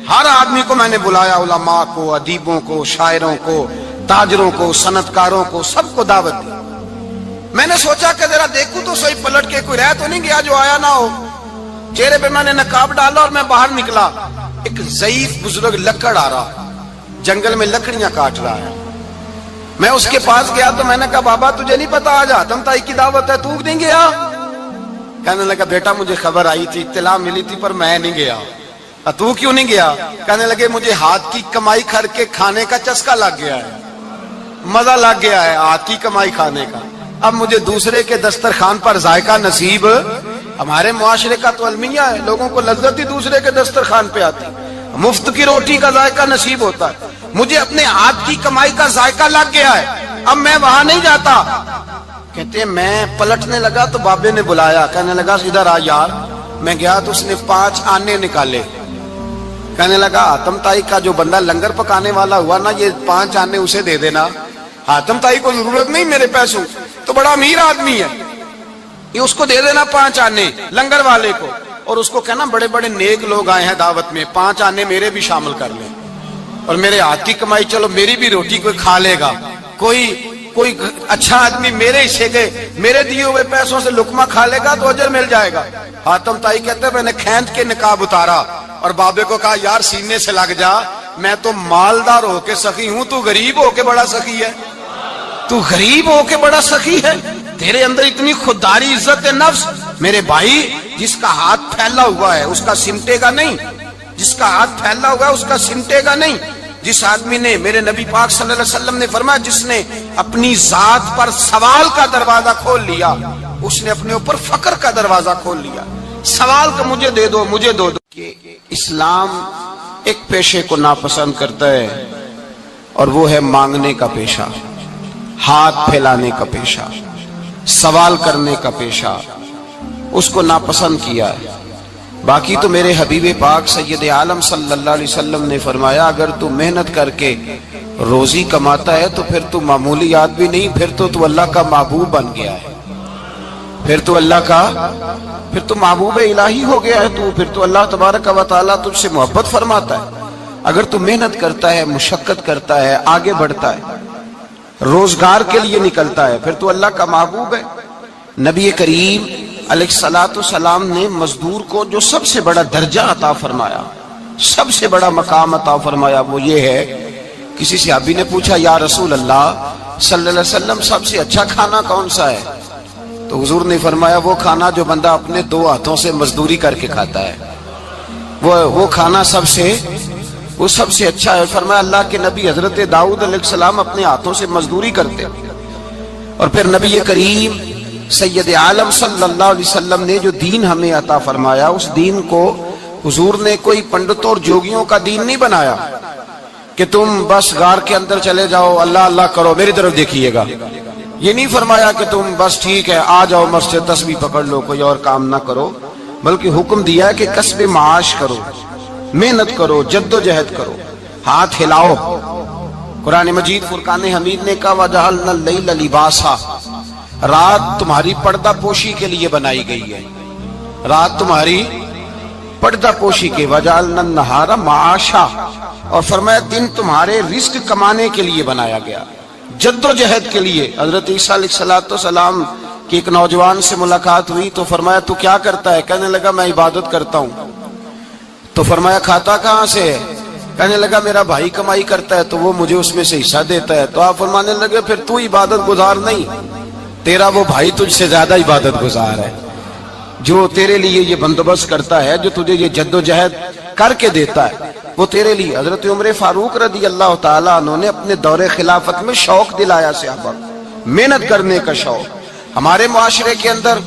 ہر آدمی کو میں نے بلایا, علماء کو, ادیبوں کو, شاعروں کو, تاجروں کو, صنعت کاروں کو, سب کو دعوت دی. میں نے سوچا کہ ذرا دیکھوں تو صحیح پلٹ کے کوئی رہ تو نہیں گیا جو آیا نہ ہو. چہرے پہ میں نے نقاب ڈالا اور میں باہر نکلا. ایک ضعیف بزرگ لکڑ آ رہا, جنگل میں لکڑیاں کاٹ رہا ہے. میں اس کے پاس گیا تو میں نے کہا بابا تجھے نہیں پتا آج حاتم طائی کی دعوت ہے, تو نہیں گیا؟ کہنے لگا بیٹا مجھے خبر آئی تھی, اطلاع ملی تھی, پر میں نہیں گیا. تو کیوں نہیں گیا؟ کہنے لگے مجھے ہاتھ کی کمائی کر کے کھانے کا چسکا لگ گیا ہے, مزہ لگ گیا ہے ہاتھ کی کمائی کھانے کا. اب مجھے دوسرے کے دسترخوان پر ذائقہ نصیب, ہمارے معاشرے کا تو المیہ ہے, لوگوں کو لذت ہی دوسرے کے دسترخوان پہ آتی, مفت کی روٹی کا ذائقہ نصیب ہوتا ہے. مجھے اپنے ہاتھ کی کمائی کا ذائقہ لگ گیا ہے, اب میں وہاں نہیں جاتا. کہتے ہیں میں پلٹنے لگا تو بابے نے بلایا, کہنے لگا ادھر آ یار. میں گیا تو اس نے 5 آنے نکالے, کہنے لگا حاتم تائی کا جو بندہ لنگر پکانے والا ہوا نا، یہ 5 آنے اسے دے دینا، حاتم تائی کو ضرورت نہیں میرے پیسوں، تو بڑا امیر آدمی ہے، یہ اس کو دے دینا 5 آنے لنگر والے کو، اور اس کو کہنا بڑے بڑے نیک لوگ آئے ہیں دعوت میں، 5 آنے میرے بھی شامل کر لیں، اور میرے ہاتھ کی کمائی چلو میری بھی روٹی کوئی کھا لے گا، کوئی اچھا آدمی میرے حصے کے میرے دیے ہوئے پیسوں سے لقمہ کھا لے گا تو اجر مل جائے گا۔ حاتم تائی کہتے ہیں میں نے کھینچ کے نقاب اتارا اور بابے کو کہا یار سینے سے لگ جا، میں تو مالدار ہو کے سخی ہوں، تو غریب ہو کے بڑا سخی ہے، تو غریب ہو کے بڑا سخی ہے، تیرے اندر اتنی خودداری عزت نفس۔ میرے بھائی جس کا ہاتھ پھیلا ہوا ہے اس کا سمٹے گا نہیں، جس کا ہاتھ پھیلا ہوا ہے اس کا سمٹے گا نہیں۔ جس آدمی نے، میرے نبی پاک صلی اللہ علیہ وسلم نے فرمایا جس نے اپنی ذات پر سوال کا دروازہ کھول لیا اس نے اپنے اوپر فقر کا دروازہ کھول لیا۔ سوال کا مجھے دے دو مجھے دو دو، کہ اسلام ایک پیشے کو ناپسند کرتا ہے اور وہ ہے مانگنے کا پیشہ، ہاتھ پھیلانے کا پیشہ، سوال کرنے کا پیشہ، اس کو ناپسند کیا ہے۔ باقی تو میرے حبیب پاک سید عالم صلی اللہ علیہ وسلم نے فرمایا اگر تو محنت کر کے روزی کماتا ہے تو پھر تو معمولی آدمی نہیں، پھر تو اللہ کا محبوب بن گیا ہے، پھر تو محبوب الہی ہو گیا ہے، پھر تو اللہ تبارک و تعالیٰ تجھ سے محبت فرماتا ہے۔ اگر تو محنت کرتا ہے، مشقت کرتا ہے، آگے بڑھتا ہے، روزگار کے لیے نکلتا ہے، پھر تو اللہ کا محبوب ہے۔ نبی کریم علیہ الصلوۃ والسلام نے مزدور کو جو سب سے بڑا درجہ عطا فرمایا، سب سے بڑا مقام عطا فرمایا وہ یہ ہے، کسی صحابی نے پوچھا یا رسول اللہ صلی اللہ علیہ وسلم سب سے اچھا کھانا کون سا ہے؟ تو حضور نے فرمایا وہ کھانا جو بندہ اپنے 2 ہاتھوں سے مزدوری کر کے کھاتا ہے، وہ کھانا سب سے اچھا ہے۔ فرمایا اللہ کے نبی حضرت داؤد علیہ السلام اپنے ہاتھوں سے مزدوری کرتے، اور پھر نبی کریم سید عالم صلی اللہ علیہ وسلم نے جو دین ہمیں عطا فرمایا اس دین کو حضور نے کوئی پنڈتوں اور جوگیوں کا دین نہیں بنایا کہ تم بس غار کے اندر چلے جاؤ اللہ اللہ کرو میری طرف دیکھیے گا، یہ نہیں فرمایا کہ تم بس ٹھیک ہے آ جاؤ مسجد تسبیح پکڑ لو کوئی اور کام نہ کرو، بلکہ حکم دیا ہے کہ کسب معاش کرو، محنت کرو، جد و جہد کرو، ہاتھ ہلاؤ۔ قرآن مجید فرقان حمید نے کہا وَجَعَلْنَا اللَّيْلَ لِبَاسًا، رات تمہاری پردہ پوشی کے لیے بنائی گئی ہے، رات تمہاری پردہ پوشی کے، وَجَعَلْنَا النَّهَارَ مَعَاشًا، اور فرمایا دن تمہارے رزق کمانے کے لیے بنایا گیا، جد و جہد کے لیے۔ حضرت عیسیٰ علیہ السلام کی ایک نوجوان سے ملاقات ہوئی تو فرمایا تو کیا کرتا ہے؟ کہنے لگا میں عبادت کرتا ہوں۔ تو فرمایا کھاتا کہاں سے ہے؟ کہنے لگا میرا بھائی کمائی کرتا ہے تو وہ مجھے اس میں سے حصہ دیتا ہے۔ تو آپ فرمانے لگے پھر تو عبادت گزار نہیں، تیرا وہ بھائی تجھ سے زیادہ عبادت گزار ہے، جو تیرے لیے یہ بندوبست کرتا ہے، جو تجھے یہ جد و جہد کر کے دیتا ہے وہ تیرے لیے۔ حضرت عمر فاروق رضی اللہ تعالیٰ عنہ نے اپنے دور خلافت میں شوق دلایا صحابہ، محنت کرنے کا شوق۔ ہمارے معاشرے کے اندر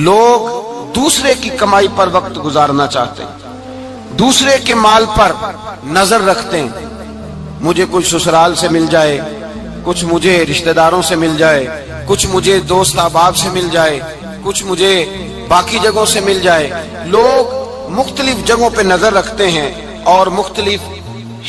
لوگ دوسرے کی کمائی پر وقت گزارنا چاہتے ہیں، دوسرے کے مال پر نظر رکھتے ہیں، مجھے کچھ سسرال سے مل جائے، کچھ مجھے رشتہ داروں سے مل جائے، کچھ مجھے دوست احباب سے مل جائے، کچھ مجھے باقی جگہوں سے مل جائے۔ لوگ مختلف جگہوں پہ نظر رکھتے ہیں اور مختلف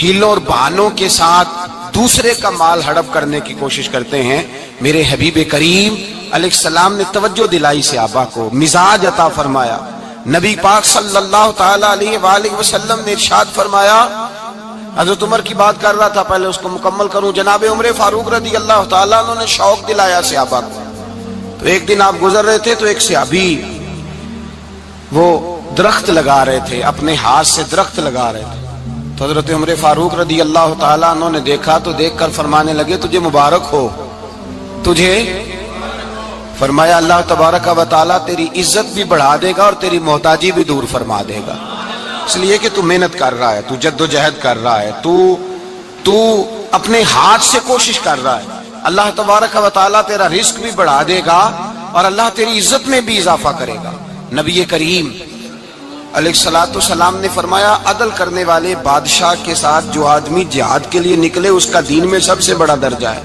ہیلوں اور بہانوں کے ساتھ دوسرے کا مال ہڑپ کرنے کی کوشش کرتے ہیں۔ میرے حبیب کریم علیہ السلام نے توجہ دلائی صحابہ کو، مزاج عطا فرمایا۔ نبی پاک صلی اللہ تعالی علیہ وآلہ وسلم نے ارشاد فرمایا، حضرت عمر کی بات کر رہا تھا پہلے اس کو مکمل کروں، جناب عمر فاروق رضی اللہ تعالیٰ عنہ نے شوق دلایا صحابہ کو۔ تو ایک دن آپ گزر رہے تھے تو ایک صحابی وہ درخت لگا رہے تھے، اپنے ہاتھ سے درخت لگا رہے تھے۔ تو حضرت عمر فاروق رضی اللہ تعالیٰ عنہ نے دیکھا تو دیکھ کر فرمانے لگے تجھے مبارک ہو، تجھے فرمایا اللہ تبارک و تعالیٰ تیری عزت بھی بڑھا دے گا اور تیری محتاجی بھی دور فرما دے گا، اس لیے کہ تو محنت کر رہا ہے، تو جد و جہد کر رہا ہے، تو اپنے ہاتھ سے کوشش کر رہا ہے، اللہ تبارک و تعالیٰ تیرا رزق بھی بڑھا دے گا اور اللہ تیری عزت میں بھی اضافہ کرے گا۔ نبی کریم علیہ الصلوۃ والسلام نے فرمایا عدل کرنے والے بادشاہ کے ساتھ جو آدمی جہاد کے لیے نکلے اس کا دین میں سب سے بڑا درجہ ہے،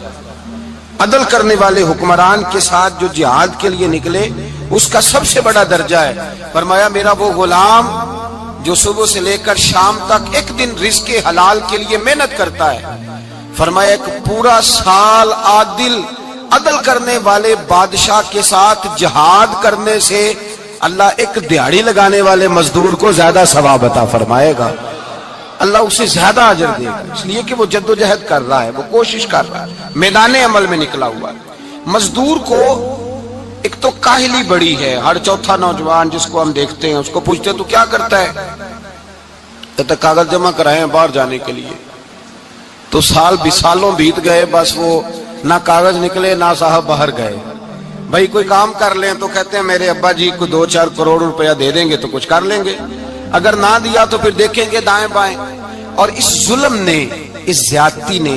عدل کرنے والے حکمران کے ساتھ جو جہاد کے لیے نکلے اس کا سب سے بڑا درجہ ہے۔ فرمایا میرا وہ غلام جو صبح سے لے کر شام تک ایک دن رزق حلال کے لیے محنت کرتا ہے، فرمایا ایک پورا سال عدل کرنے والے بادشاہ کے ساتھ جہاد کرنے سے اللہ ایک دیہڑی لگانے والے مزدور کو زیادہ ثواب عطا فرمائے گا، اللہ اسے زیادہ اجر دے گا، اس لیے کہ وہ جد و جہد کر رہا ہے، وہ کوشش کر رہا ہے، میدان عمل میں نکلا ہوا ہے۔ مزدور کو ایک تو کاہلی بڑی ہے، ہر چوتھا نوجوان جس کو ہم دیکھتے ہیں اس کو پوچھتے تو کیا کرتا ہے، کہتا کاغذ جمع کرائے ہیں باہر جانے کے لیے، تو سالوں بیت گئے، بس وہ نہ کاغذ نکلے نہ صاحب باہر گئے۔ بھائی کوئی کام کر لیں تو کہتے ہیں میرے ابا جی کو 2-4 کروڑ روپیہ دے دیں گے تو کچھ کر لیں گے، اگر نہ دیا تو پھر دیکھیں گے دائیں بائیں۔ اور اس ظلم نے، اس زیادتی نے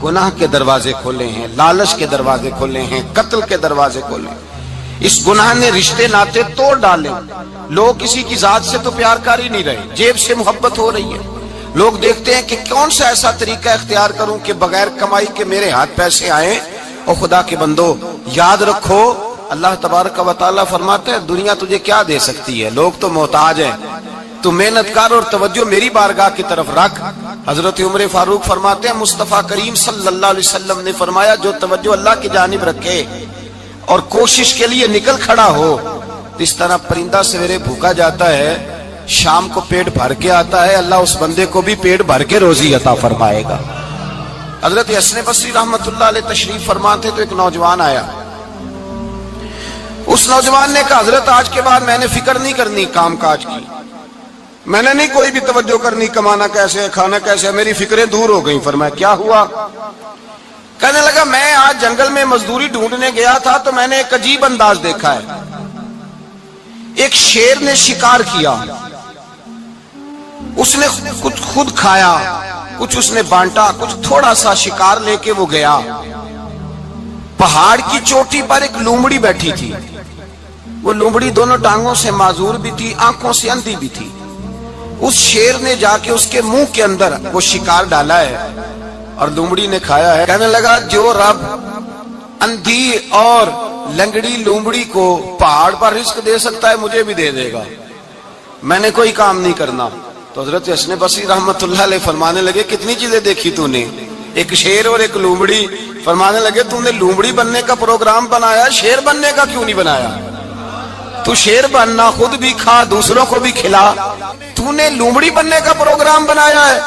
گناہ کے دروازے کھولے ہیں، لالچ کے دروازے کھولے ہیں، قتل کے دروازے کھولے ہیں۔ اس گناہ نے رشتے ناتے توڑ ڈالے، لوگ کسی کی ذات سے تو پیار کر ہی نہیں رہے، جیب سے محبت ہو رہی ہے۔ لوگ دیکھتے ہیں کہ کون سا ایسا طریقہ اختیار کروں کہ بغیر کمائی کے میرے ہاتھ پیسے آئیں۔ اور خدا کے بندو یاد رکھو، اللہ تبارک و تعالیٰ فرماتے ہیں دنیا تجھے کیا دے سکتی ہے، لوگ تو محتاج ہیں، تو محنت کر اور توجہ میری بارگاہ کی طرف رکھ۔ حضرت عمر فاروق فرماتے ہیں مصطفیٰ کریم صلی اللہ علیہ وسلم نے فرمایا جو توجہ اللہ کی جانب رکھے اور کوشش کے لیے نکل کھڑا ہو، اس طرح پرندہ سویرے بھوکا جاتا ہے، شام کو پیٹ بھر کے آتا ہے، اللہ اس بندے کو بھی پیٹ بھر کے روزی عطا فرمائے گا۔ حضرت حسن بصری رحمت اللہ علیہ تشریف فرما تھے تو ایک نوجوان آیا، اس نوجوان نے کہا حضرت آج کے بعد میں نے فکر نہیں کرنی کام کاج کی، میں نے نہیں کوئی بھی توجہ کرنی کمانا کیسے ہے کھانا کیسے ہے، میری فکریں دور ہو گئیں۔ فرمایا کیا ہوا؟ کہنے لگا میں آج جنگل میں مزدوری ڈھونڈنے گیا تھا تو میں نے ایک عجیب انداز دیکھا ہے، ایک شیر نے شکار کیا، اس نے کچھ خود کھایا، کچھ اس نے بانٹا، کچھ تھوڑا سا شکار لے کے وہ گیا، پہاڑ کی چوٹی پر ایک لومڑی بیٹھی تھی، وہ لومڑی دونوں ٹانگوں سے معذور بھی تھی، آنکھوں سے اندھی بھی تھی، اس شیر نے جا کے اس کے منہ کے اندر وہ شکار ڈالا ہے اور لومڑی نے کھایا ہے۔ کہنے لگا جو رب اندھی اور لنگڑی لومڑی کو پہاڑ پر رزق دے سکتا ہے مجھے بھی دے دے گا، میں نے کوئی کام نہیں کرنا۔ تو حضرت حسن بصری رحمت اللہ علیہ فرمانے لگے کتنی چیزیں دیکھی تو نے، ایک شیر اور ایک لومڑی، فرمانے لگے تو نے لومڑی بننے کا پروگرام بنایا، شیر بننے کا کیوں نہیں بنایا؟ تو شیر بننا، خود بھی کھا دوسروں کو بھی کھلا، تو نے لومڑی بننے کا پروگرام بنایا ہے۔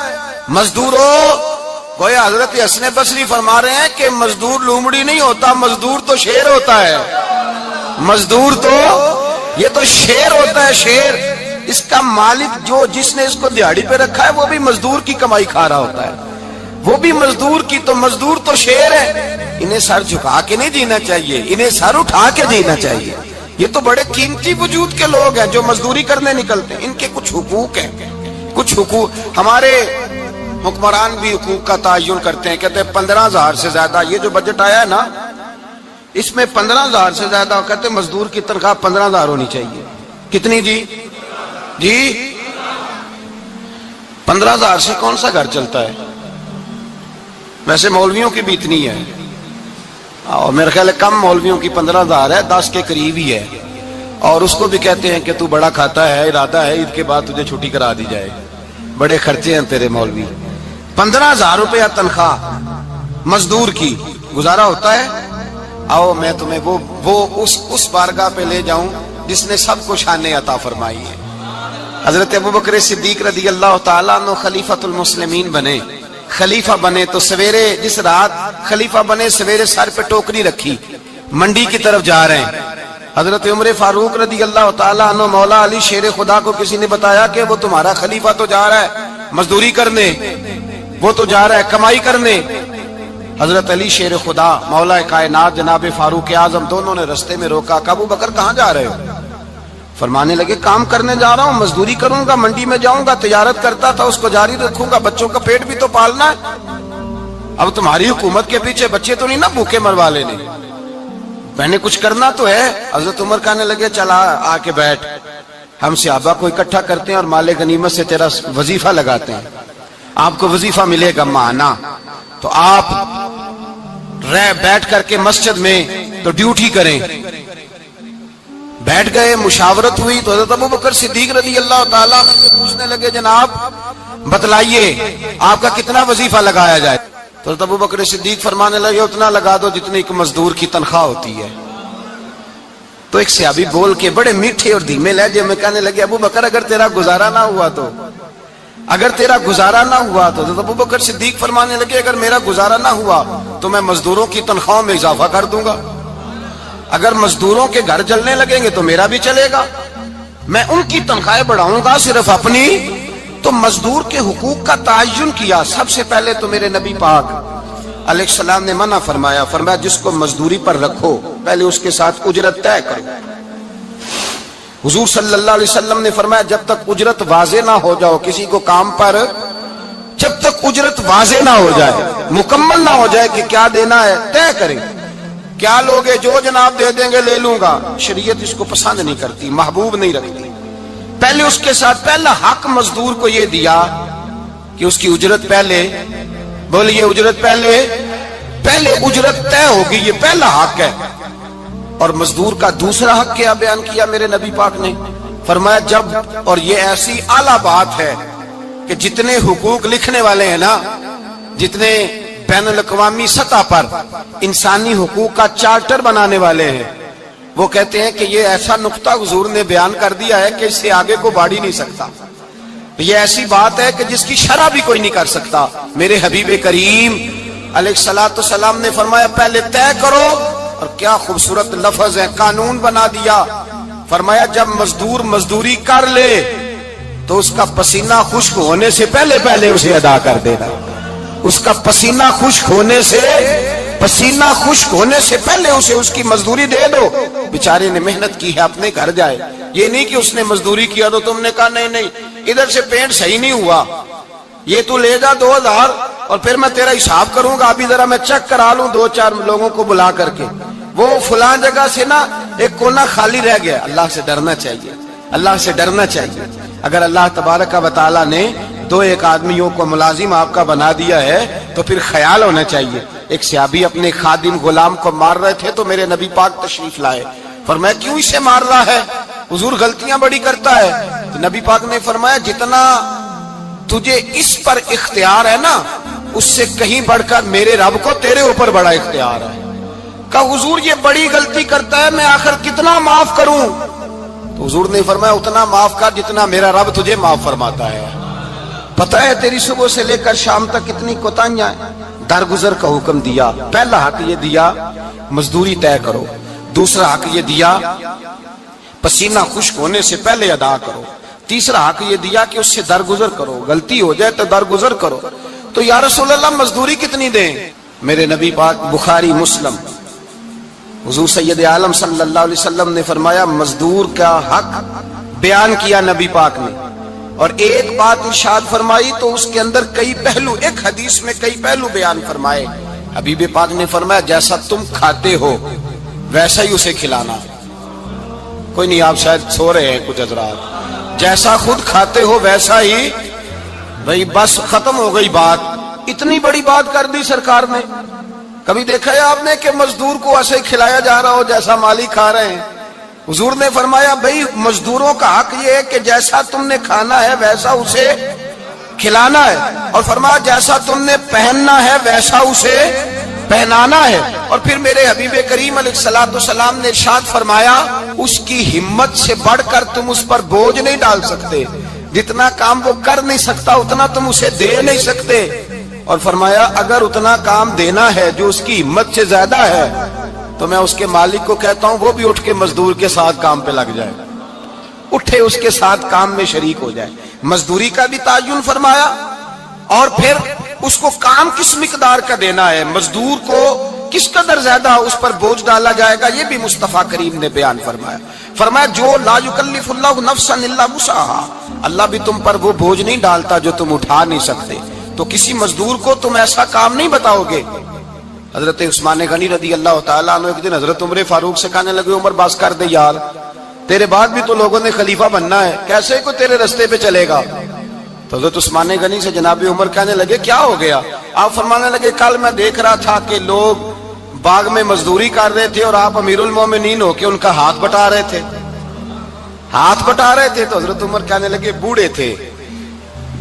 مزدوروں گویا حضرت حسن بصری فرما رہے ہیں کہ مزدور لومڑی نہیں ہوتا، مزدور تو شیر ہوتا ہے، مزدور تو یہ تو شیر ہوتا ہے، شیر۔ اس کا مالک جو جس نے اس کو دیہڑی پہ رکھا ہے وہ بھی مزدور کی کمائی کھا رہا ہوتا ہے، وہ بھی مزدور کی، تو مزدور تو شیر ہے۔ انہیں سر جھکا کے نہیں جینا چاہیے، انہیں سر اٹھا کے جینا چاہیے۔ یہ تو بڑے قیمتی وجود کے لوگ ہیں جو مزدوری کرنے نکلتے ہیں، ان کے کچھ حقوق ہیں، کچھ حقوق۔ ہمارے حکمران بھی حقوق کا تعین کرتے ہیں، کہتے ہیں 15,000 سے زیادہ، یہ جو بجٹ آیا ہے نا اس میں 15,000 سے زیادہ، کہتے ہیں مزدور کی تنخواہ 15,000 ہونی چاہیے۔ کتنی جی 15,000 سے کون سا گھر چلتا ہے؟ ویسے مولویوں کی بھی اتنی ہے، اور میرے خیال ہے کم مولویوں کی 15,000 ہے، 10 کے قریب ہی ہے، اور اس کو بھی کہتے ہیں کہ تو بڑا کھاتا ہے، ارادہ ہے عید کے بعد تجھے چھٹی کرا دی جائے، بڑے خرچے ہیں تیرے مولوی۔ 15,000 روپیہ تنخواہ مزدور کی، گزارا ہوتا ہے؟ آؤ میں تمہیں وہ اس بارگاہ پہ لے جاؤں جس نے سب کو شان عطا فرمائی ہے۔ حضرت ابوبکر صدیق رضی اللہ تعالیٰ عنہ خلیفۃ المسلمین بنے، خلیفہ بنے تو سویرے جس رات خلیفہ بنے سویرے سر پہ ٹوکری رکھی، منڈی کی طرف جا رہے ہیں۔ حضرت عمر فاروق رضی اللہ تعالیٰ عنہ مولا علی شیر خدا کو کسی نے بتایا کہ وہ تمہارا خلیفہ تو جا رہا ہے مزدوری کرنے، وہ تو جا رہا ہے کمائی کرنے۔ حضرت علی شیر خدا مولا کائنات جناب فاروق اعظم دونوں نے رستے میں روکا کہ ابو بکر کہاں جا رہے ہو؟ فرمانے لگے کام کرنے جا رہا ہوں، مزدوری کروں گا، منڈی میں جاؤں گا، تجارت کرتا تھا اس کو جاری رکھوں گا، بچوں کا پیٹ بھی تو پالنا ہے۔ اب تمہاری حکومت کے پیچھے بچے تو نہیں نا بھوکے مروا لینے، میں نے کچھ کرنا تو ہے۔ حضرت عمر کہنے لگے چلا آ کے بیٹھ، ہم صحابہ کو اکٹھا کرتے ہیں اور مال غنیمت سے تیرا وظیفہ لگاتے ہیں، آپ کو وظیفہ ملے گا مانا، تو آپ بیٹھ کر کے مسجد میں تو ڈیوٹی کریں۔ بیٹھ گئے، مشاورت ہوئی تو حضرت ابوبکر صدیق رضی اللہ تعالیٰ عنہ پوچھنے کہنے لگے جناب بتلائیے آپ کا کتنا وظیفہ لگایا جائے؟ تو ابو بکر صدیق فرمانے لگے اتنا لگا دو جتنی ایک مزدور کی تنخواہ ہوتی ہے۔ تو ایک صحابی بول کے بڑے میٹھے اور دھیمے لہجے میں کہنے لگے ابو بکر اگر تیرا گزارا نہ ہوا تو، اگر تیرا گزارا نہ ہوا تو ابو بکر صدیق فرمانے لگے اگر میرا گزارا نہ ہوا تو میں مزدوروں کی تنخواہوں میں اضافہ کر دوں گا، اگر مزدوروں کے گھر جلنے لگیں گے تو میرا بھی چلے گا، میں ان کی تنخواہیں بڑھاؤں گا صرف اپنی۔ تو مزدور کے حقوق کا تعین کیا۔ سب سے پہلے تو میرے نبی پاک علیہ السلام نے منع فرمایا، فرمایا جس کو مزدوری پر رکھو پہلے اس کے ساتھ اجرت طے کرو۔ حضور صلی اللہ علیہ وسلم نے فرمایا جب تک اجرت واضح نہ ہو جاؤ کسی کو کام پر، جب تک اجرت واضح نہ ہو جائے، مکمل نہ ہو جائے کہ کیا دینا ہے، طے کریں۔ کیا لوگے جو جناب دے دیں گے لے لوں گا، شریعت اس کو پسند نہیں کرتی، محبوب نہیں رکھتی۔ پہلے اس کے ساتھ پہلا حق مزدور کو یہ دیا کہ اس کی اجرت پہلے، بولیے اجرت پہلے اجرت طے ہوگی، یہ پہلا حق ہے۔ اور مزدور کا دوسرا حق کیا بیان کیا میرے نبی پاک نے؟ فرمایا جب، اور یہ ایسی اعلیٰ بات ہے کہ جتنے حقوق لکھنے والے ہیں نا، جتنے بین الاقوامی سطح پر انسانی حقوق کا چارٹر بنانے والے ہیں، وہ کہتے ہیں کہ یہ ایسا نقطہ حضور نے بیان کر دیا ہے کہ اس سے آگے کو بڑھ ہی نہیں سکتا، یہ ایسی بات ہے کہ جس کی شرح بھی کوئی نہیں کر سکتا۔ میرے حبیب کریم علیہ الصلوۃ والسلام نے فرمایا پہلے طے کرو، اور کیا خوبصورت لفظ ہے، قانون بنا دیا۔ فرمایا جب مزدور مزدوری کر لے تو اس کا پسینہ خشک ہونے سے پہلے اسے ادا کر دینا، اس کا پسینہ خشک ہونے سے پہلے اسے اس کی مزدوری دے دو۔ بیچارے نے محنت کی ہے، اپنے گھر جائے، یہ نہیں کہ اس نے مزدوری کیا تو تم نے کہا نہیں ادھر سے پینٹ صحیح نہیں ہوا، یہ تو لے جا 2000 اور پھر میں تیرا حساب کروں گا، ابھی ذرا میں چیک کرا لوں 2-4 لوگوں کو بلا کر کے، وہ فلاں جگہ سے نا ایک کونا خالی رہ گیا۔ اللہ سے ڈرنا چاہیے، اللہ سے ڈرنا چاہیے۔ اگر اللہ تبارک و تعالیٰ نے 2-1 آدمیوں کو ملازم آپ کا بنا دیا ہے تو پھر خیال ہونا چاہیے۔ ایک صحابی اپنے خادم غلام کو مار رہے تھے تو میرے نبی پاک تشریف لائے، فرمایا کیوں اسے مار رہا ہے؟ حضور غلطیاں بڑی کرتا ہے۔ تو نبی پاک نے فرمایا جتنا تجھے اس پر اختیار ہے نا، اس سے کہیں بڑھ کر میرے رب کو تیرے اوپر بڑا اختیار ہے۔ کہا حضور یہ بڑی غلطی کرتا ہے، میں آخر کتنا معاف کروں؟ تو حضور نے فرمایا اتنا معاف کر جتنا میرا رب تجھے معاف فرماتا ہے۔ پتہ ہے تیری صبح سے لے کر شام تک کتنی کوتاہیاں ہیں، درگزر کا حکم دیا۔ پہلا حق یہ دیا مزدوری طے کرو، دوسرا حق یہ دیا پسینہ خشک ہونے سے پہلے ادا کرو، تیسرا حق یہ دیا کہ اس سے درگزر کرو، غلطی ہو جائے تو درگزر کرو۔ تو یا رسول اللہ مزدوری کتنی دیں؟ میرے نبی پاک بخاری مسلم حضور سید عالم صلی اللہ علیہ وسلم نے فرمایا مزدور کا حق بیان کیا نبی پاک نے، اور ایک بات ارشاد فرمائی تو اس کے اندر کئی پہلو، ایک حدیث میں کئی پہلو بیان فرمائے۔ حبیب پاک نے فرمایا جیسا تم کھاتے ہو ویسا ہی اسے کھلانا۔ کوئی نہیں، آپ شاید سو رہے ہیں کچھ حضرات، جیسا خود کھاتے ہو ویسا ہی، بھئی بس ختم ہو گئی بات۔ اتنی بڑی بات کر دی سرکار نے۔ کبھی دیکھا ہے آپ نے کہ مزدور کو ایسے کھلایا جا رہا ہو جیسا مالک کھا رہے ہیں؟ حضور نے فرمایا بھئی مزدوروں کا حق یہ ہے کہ جیسا تم نے کھانا ہے ویسا اسے کھلانا ہے، اور فرمایا جیسا تم نے پہننا ہے ویسا اسے پہنانا ہے۔ اور پھر میرے حبیب کریم علیہ الصلوۃ والسلام نے ارشاد فرمایا اس کی ہمت سے بڑھ کر تم اس پر بوجھ نہیں ڈال سکتے، جتنا کام وہ کر نہیں سکتا اتنا تم اسے دے نہیں سکتے۔ اور فرمایا اگر اتنا کام دینا ہے جو اس کی ہمت سے زیادہ ہے تو میں اس کے مالک کو کہتا ہوں وہ بھی اٹھ کے مزدور کے ساتھ کام پہ لگ جائے، اٹھے اس کے ساتھ کام میں شریک ہو جائے۔ مزدوری کا بھی تعین فرمایا، اور پھر اس کو کام کس مقدار کا دینا ہے، مزدور کو کس قدر زیادہ اس پر بوجھ ڈالا جائے گا، یہ بھی مصطفیٰ کریم نے بیان فرمایا۔ فرمایا جو لا یکلف اللہ نفسا الا وسعہا، اللہ بھی تم پر وہ بوجھ نہیں ڈالتا جو تم اٹھا نہیں سکتے، تو کسی مزدور کو تم ایسا کام نہیں بتاؤ گے۔ حضرت عثمان غنی رضی اللہ تعالیٰ عنہ ایک دن حضرت عمر فاروق سے کہنے لگے عمر بس کر دے یار، تیرے بعد بھی تو لوگوں نے خلیفہ بننا ہے، کیسے کوئی تیرے رستے پہ چلے گا؟ تو حضرت عثمان غنی سے جناب عمر کہنے لگے کیا ہو گیا؟ آپ فرمانے لگے کل میں دیکھ رہا تھا کہ لوگ باغ میں مزدوری کر رہے تھے اور آپ امیر المومنین ہو کے ان کا ہاتھ بٹا رہے تھے، ہاتھ بٹا رہے تھے۔ تو حضرت عمر کہنے لگے بوڑھے تھے،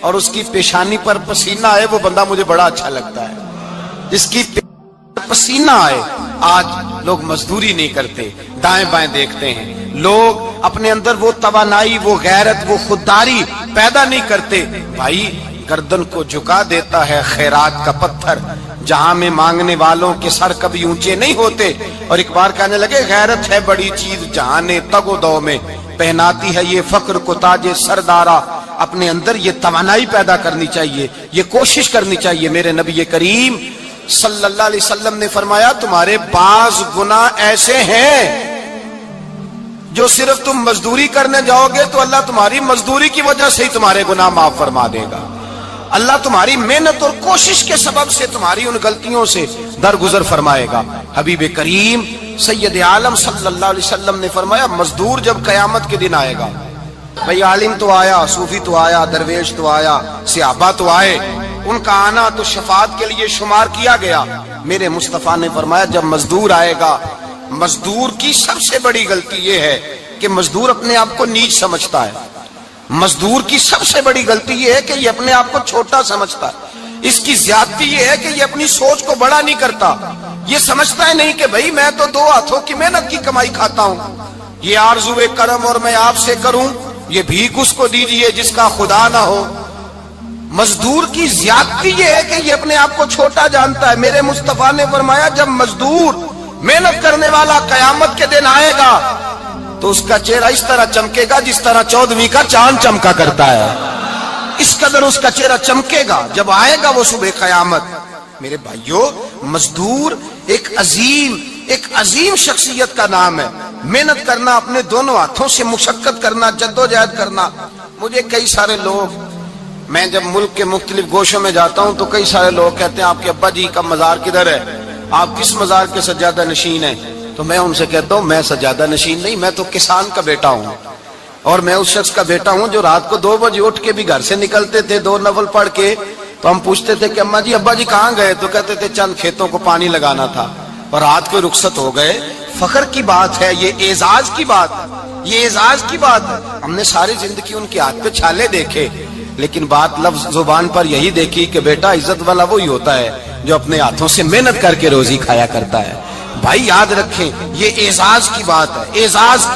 اور اس کی پیشانی پر پسینہ آئے وہ بندہ مجھے بڑا اچھا لگتا ہے. جس کی پسینہ آئے. آج لوگ مزدوری نہیں کرتے, دائیں بائیں دیکھتے ہیں. لوگ اپنے اندر وہ توانائی, وہ غیرت, وہ خودداری پیدا نہیں کرتے. بھائی گردن کو جھکا دیتا ہے خیرات کا پتھر, جہاں میں مانگنے والوں کے سر کبھی اونچے نہیں ہوتے. اور ایک بار کہنے لگے غیرت ہے بڑی چیز جہاں نے تگ و دو میں, پہناتی ہے یہ فخر کو تاج سردارا. اپنے اندر یہ توانائی پیدا کرنی چاہیے, یہ کوشش کرنی چاہیے. میرے نبی کریم صلی اللہ علیہ وسلم نے فرمایا تمہارے بعض گناہ ایسے ہیں جو صرف تم مزدوری کرنے جاؤ گے تو اللہ تمہاری مزدوری کی وجہ سے ہی تمہارے گناہ معاف فرما دے گا. اللہ تمہاری محنت اور کوشش کے سبب سے تمہاری ان غلطیوں سے درگزر فرمائے گا. حبیب کریم سید عالم صلی اللہ علیہ وسلم نے فرمایا مزدور جب قیامت کے دن آئے گا, بھئی عالم تو آیا, صوفی تو آیا, درویش تو آیا, صحابہ تو آئے, ان کا آنا تو شفاعت کے لیے شمار کیا گیا. میرے مصطفیٰ نے فرمایا جب مزدور آئے گا, مزدور کی سب سے بڑی غلطی یہ ہے کہ مزدور اپنے آپ کو نیچ سمجھتا ہے. مزدور کی سب سے بڑی غلطی یہ ہے کہ یہ اپنے آپ کو چھوٹا سمجھتا ہے. اس کی زیادتی یہ ہے کہ یہ اپنی سوچ کو بڑا نہیں کرتا. یہ سمجھتا ہے نہیں کہ بھئی میں تو دو ہاتھوں کی محنت کی کمائی کھاتا ہوں, یہ آرزو کرم اور میں آپ سے کروں, یہ بھیک اس کو دیجئے جس کا خدا نہ ہو. مزدور کی زیادتی یہ ہے کہ یہ اپنے آپ کو چھوٹا جانتا ہے. میرے مصطفیٰ نے فرمایا جب مزدور محنت کرنے والا قیامت کے دن آئے گا تو اس کا چہرہ اس طرح چمکے گا جس طرح 14ویں کا چاند چمکا کرتا ہے. اس قدر اس کا چہرہ چمکے گا جب آئے گا وہ صبح قیامت. میرے بھائیوں مزدور ایک عظیم شخصیت کا نام ہے. محنت کرنا, اپنے دونوں ہاتھوں سے مشقت کرنا, جدوجہد کرنا. مجھے کئی سارے لوگ, میں جب ملک کے مختلف گوشوں میں جاتا ہوں تو کئی سارے لوگ کہتے ہیں آپ کے ابا جی کا مزار کدھر ہے, آپ کس مزار کے سجادہ نشین ہیں؟ تو میں ان سے کہتا ہوں میں سجادہ نشین نہیں, میں تو کسان کا بیٹا ہوں, اور میں اس شخص کا بیٹا ہوں جو رات کو 2 بجے اٹھ کے بھی گھر سے نکلتے تھے 2 نفل پڑھ کے. تو ہم پوچھتے تھے کہ اماں جی ابا جی کہاں گئے؟ تو کہتے تھے چند کھیتوں کو پانی لگانا تھا, اور رات کو رخصت ہو گئے. فخر کی بات ہے, یہ اعزاز کی بات, یہ اعزاز کی بات ہے. ہم نے ساری زندگی ان کے ہاتھ پہ چھالے دیکھے, لیکن بات لفظ زبان پر یہی دیکھی کہ بیٹا عزت والا وہی ہوتا ہے جو اپنے ہاتھوں سے محنت کر کے روزی کھایا کرتا ہے. بھائی یاد رکھیں یہ اعزاز کی بات ہے. اعزاز,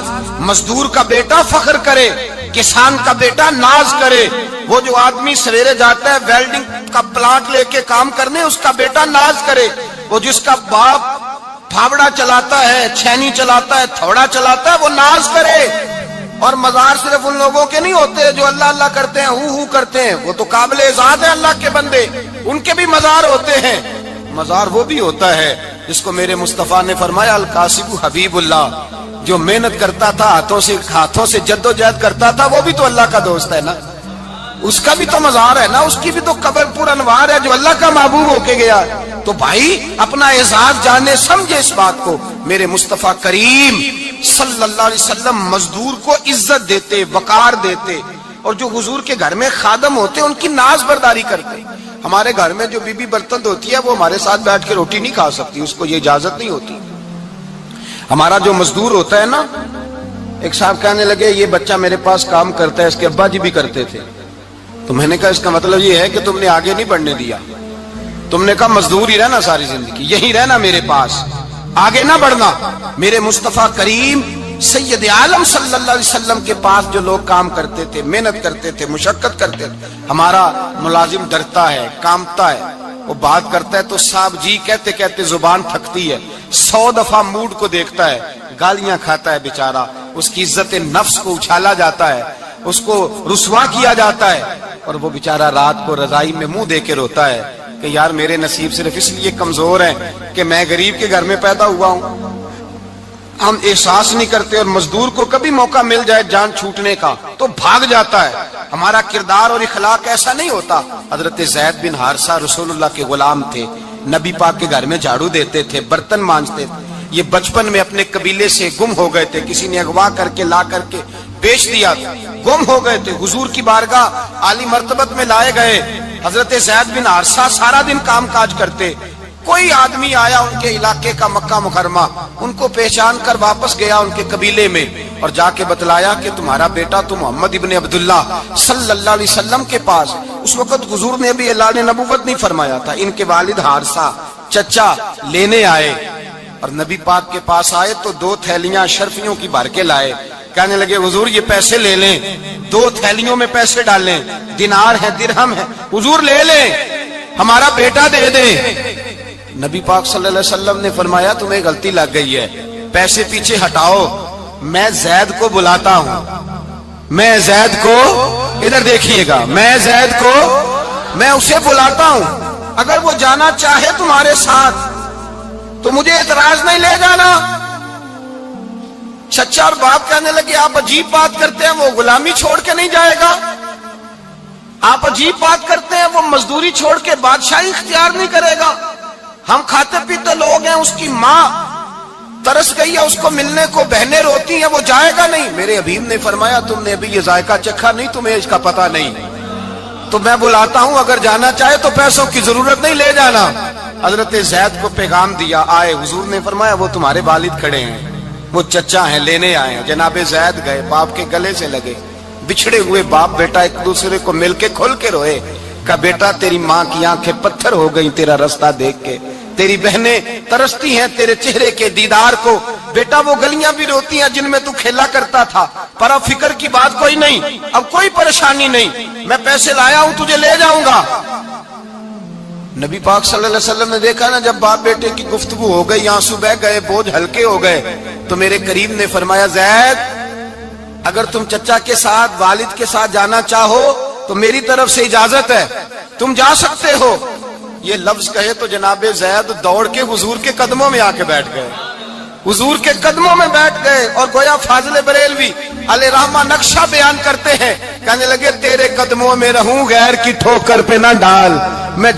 مزدور کا بیٹا فخر کرے, کسان کا بیٹا ناز کرے. وہ جو آدمی سویرے جاتا ہے ویلڈنگ کا پلانٹ لے کے کام کرنے, اس کا بیٹا ناز کرے. وہ جس کا باپ پھاوڑا چلاتا ہے, چھینی چلاتا ہے, تھوڑا چلاتا ہے, وہ ناز کرے. اور مزار صرف ان لوگوں کے نہیں ہوتے جو اللہ اللہ کرتے ہیں, ہو کرتے ہیں, وہ تو قابل اعزاز ہے اللہ کے بندے, ان کے بھی مزار ہوتے ہیں. مزار وہ بھی ہوتا ہے جس کو میرے مصطفیٰ نے فرمایا القاسب حبیب اللہ, جو محنت کرتا تھا, ہاتھوں سے جدوجہد کرتا تھا, وہ بھی تو اللہ کا دوست ہے نا, اس کا بھی تو مزار ہے نا, اس کی بھی تو قبر پر انوار ہے جو اللہ کا محبوب ہو کے گیا. تو بھائی اپنا اعزاز جانے سمجھے اس بات کو. میرے مصطفیٰ کریم صلی اللہ علیہ وسلم مزدور کو عزت دیتے, وقار دیتے, اور جو حضور کے گھر میں خادم ہوتے ان کی ناز برداری کرتے. ہمارے گھر میں جو بی بی برتن دھوتی ہے وہ ہمارے ساتھ بیٹھ کے روٹی نہیں کھا سکتی, اس کو یہ اجازت نہیں ہوتی. ہمارا جو مزدور ہوتا ہے نا, ایک صاحب کہنے لگے یہ بچہ میرے پاس کام کرتا ہے, اس کے ابا جی بھی کرتے تھے. تو میں نے کہا اس کا مطلب یہ ہے کہ تم نے آگے نہیں بڑھنے دیا, تم نے کہا مزدور ہی رہنا ساری زندگی, یہی رہنا میرے پاس, آگے نہ بڑھنا. میرے مصطفیٰ کریم سید عالم صلی اللہ علیہ وسلم کے پاس جو لوگ کام کرتے تھے, محنت کرتے تھے, مشقت کرتے تھے. ہمارا ملازم ڈرتا ہے, کامتا ہے, وہ بات کرتا ہے تو صاحب جی کہتے کہتے زبان تھکتی ہے, 100 دفعہ موڈ کو دیکھتا ہے, گالیاں کھاتا ہے بیچارہ, اس کی عزت نفس کو اچھالا جاتا ہے, اس کو رسوا کیا جاتا ہے, اور وہ بیچارہ رات کو رضائی میں منہ دے کے روتا ہے کہ یار میرے نصیب صرف اس لیے کمزور ہیں کہ میں غریب کے گھر میں پیدا ہوا ہوں. ہم احساس نہیں کرتے, اور مزدور کو کبھی موقع مل جائے جان چھوٹنے کا تو بھاگ جاتا ہے. ہمارا کردار اور اخلاق ایسا نہیں ہوتا. حضرت زید بن حارثہ رسول اللہ کے غلام تھے, نبی پاک کے گھر میں جھاڑو دیتے تھے, برتن مانجتے تھے. یہ بچپن میں اپنے قبیلے سے گم ہو گئے تھے, کسی نے اغوا کر کے لا کر کے بیچ دیا, گم ہو گئے تھے. حضور کی بارگاہ عالی مرتبت میں لائے گئے. حضرت زید بن حارثہ سارا دن کام کاج کرتے. کوئی آدمی آیا ان کے علاقے کا, مکہ مکرمہ, ان کو پہچان کر واپس گیا ان کے قبیلے میں, اور جا کے بتلایا کہ تمہارا بیٹا تو محمد ابن عبداللہ صلی اللہ علیہ وسلم کے پاس. اس وقت حضور نے بھی اللہ نے نبوت نہیں فرمایا تھا. ان کے والد حارثہ چچا لینے آئے اور نبی پاک کے پاس آئے تو 2 تھیلیاں اشرفیوں کی بھر کے لائے. کہنے لگے حضور یہ پیسے لے لیں, 2 تھیلیوں میں پیسے ڈالیں, دینار ہے درہم ہے, حضور لے لیں, ہمارا بیٹا دے دیں. نبی پاک صلی اللہ علیہ وسلم نے فرمایا تمہیں غلطی لگ گئی ہے, پیسے پیچھے ہٹاؤ, میں زید کو بلاتا ہوں, میں زید کو, ادھر دیکھیے گا, میں زید کو, میں اسے بلاتا ہوں, اگر وہ جانا چاہے تمہارے ساتھ تو مجھے اعتراض نہیں لے جانا. چچا اور باپ کہنے لگے آپ عجیب بات کرتے ہیں, وہ غلامی چھوڑ کے نہیں جائے گا, آپ عجیب بات کرتے ہیں, وہ مزدوری چھوڑ کے بادشاہی اختیار نہیں کرے گا, ہم کھاتے پیتے لوگ ہیں, اس کی ماں ترس گئی ہے اس کو ملنے کو, بہنیں روتی ہیں, وہ جائے گا نہیں. میرے حبیب نے فرمایا تم نے ابھی یہ ذائقہ چکھا نہیں, تمہیں اس کا پتہ نہیں, تو میں بلاتا ہوں, اگر جانا چاہے تو پیسوں کی ضرورت نہیں, لے جانا. حضرت زید کو پیغام دیا, آئے, حضور نے فرمایا وہ تمہارے والد کھڑے ہیں, وہ چچا ہیں, لینے آئے ہیں. جناب زید گئے, باپ کے گلے سے لگے, بچھڑے ہوئے باپ بیٹا ایک دوسرے کو مل کے کھل کے روئے. کہا بیٹا تیری ماں کی آنکھیں پتھر ہو گئی تیرا رستہ دیکھ کے, تیری بہنیں ترستی ہیں تیرے چہرے کے دیدار کو, بیٹا وہ گلیاں بھی روتی ہیں جن میں تو کھیلا کرتا تھا, پر اب فکر کی بات کوئی نہیں, اب کوئی پریشانی نہیں, میں پیسے لایا ہوں تجھے لے جاؤں گا. نبی پاک صلی اللہ علیہ وسلم نے دیکھا نا جب باپ بیٹے کی گفتگو ہو گئی, آنسو بہ گئے, بوجھ ہلکے ہو گئے, تو میرے قریب نے فرمایا زید اگر تم چچا کے ساتھ والد کے ساتھ جانا چاہو تو میری طرف سے اجازت ہے, تم جا سکتے ہو. یہ لفظ کہے تو جناب زید دوڑ کے حضور کے قدموں میں آ کے بیٹھ گئے, حضور کے قدموں میں بیٹھ گئے, اور گویا فاضل بریلوی علیہ رحمہ نقشہ بیان کرتے ہیں, کہنے لگے تیرے قدموں میں رہوں, غیر کی ٹھوکر پہ نہ ڈال, میں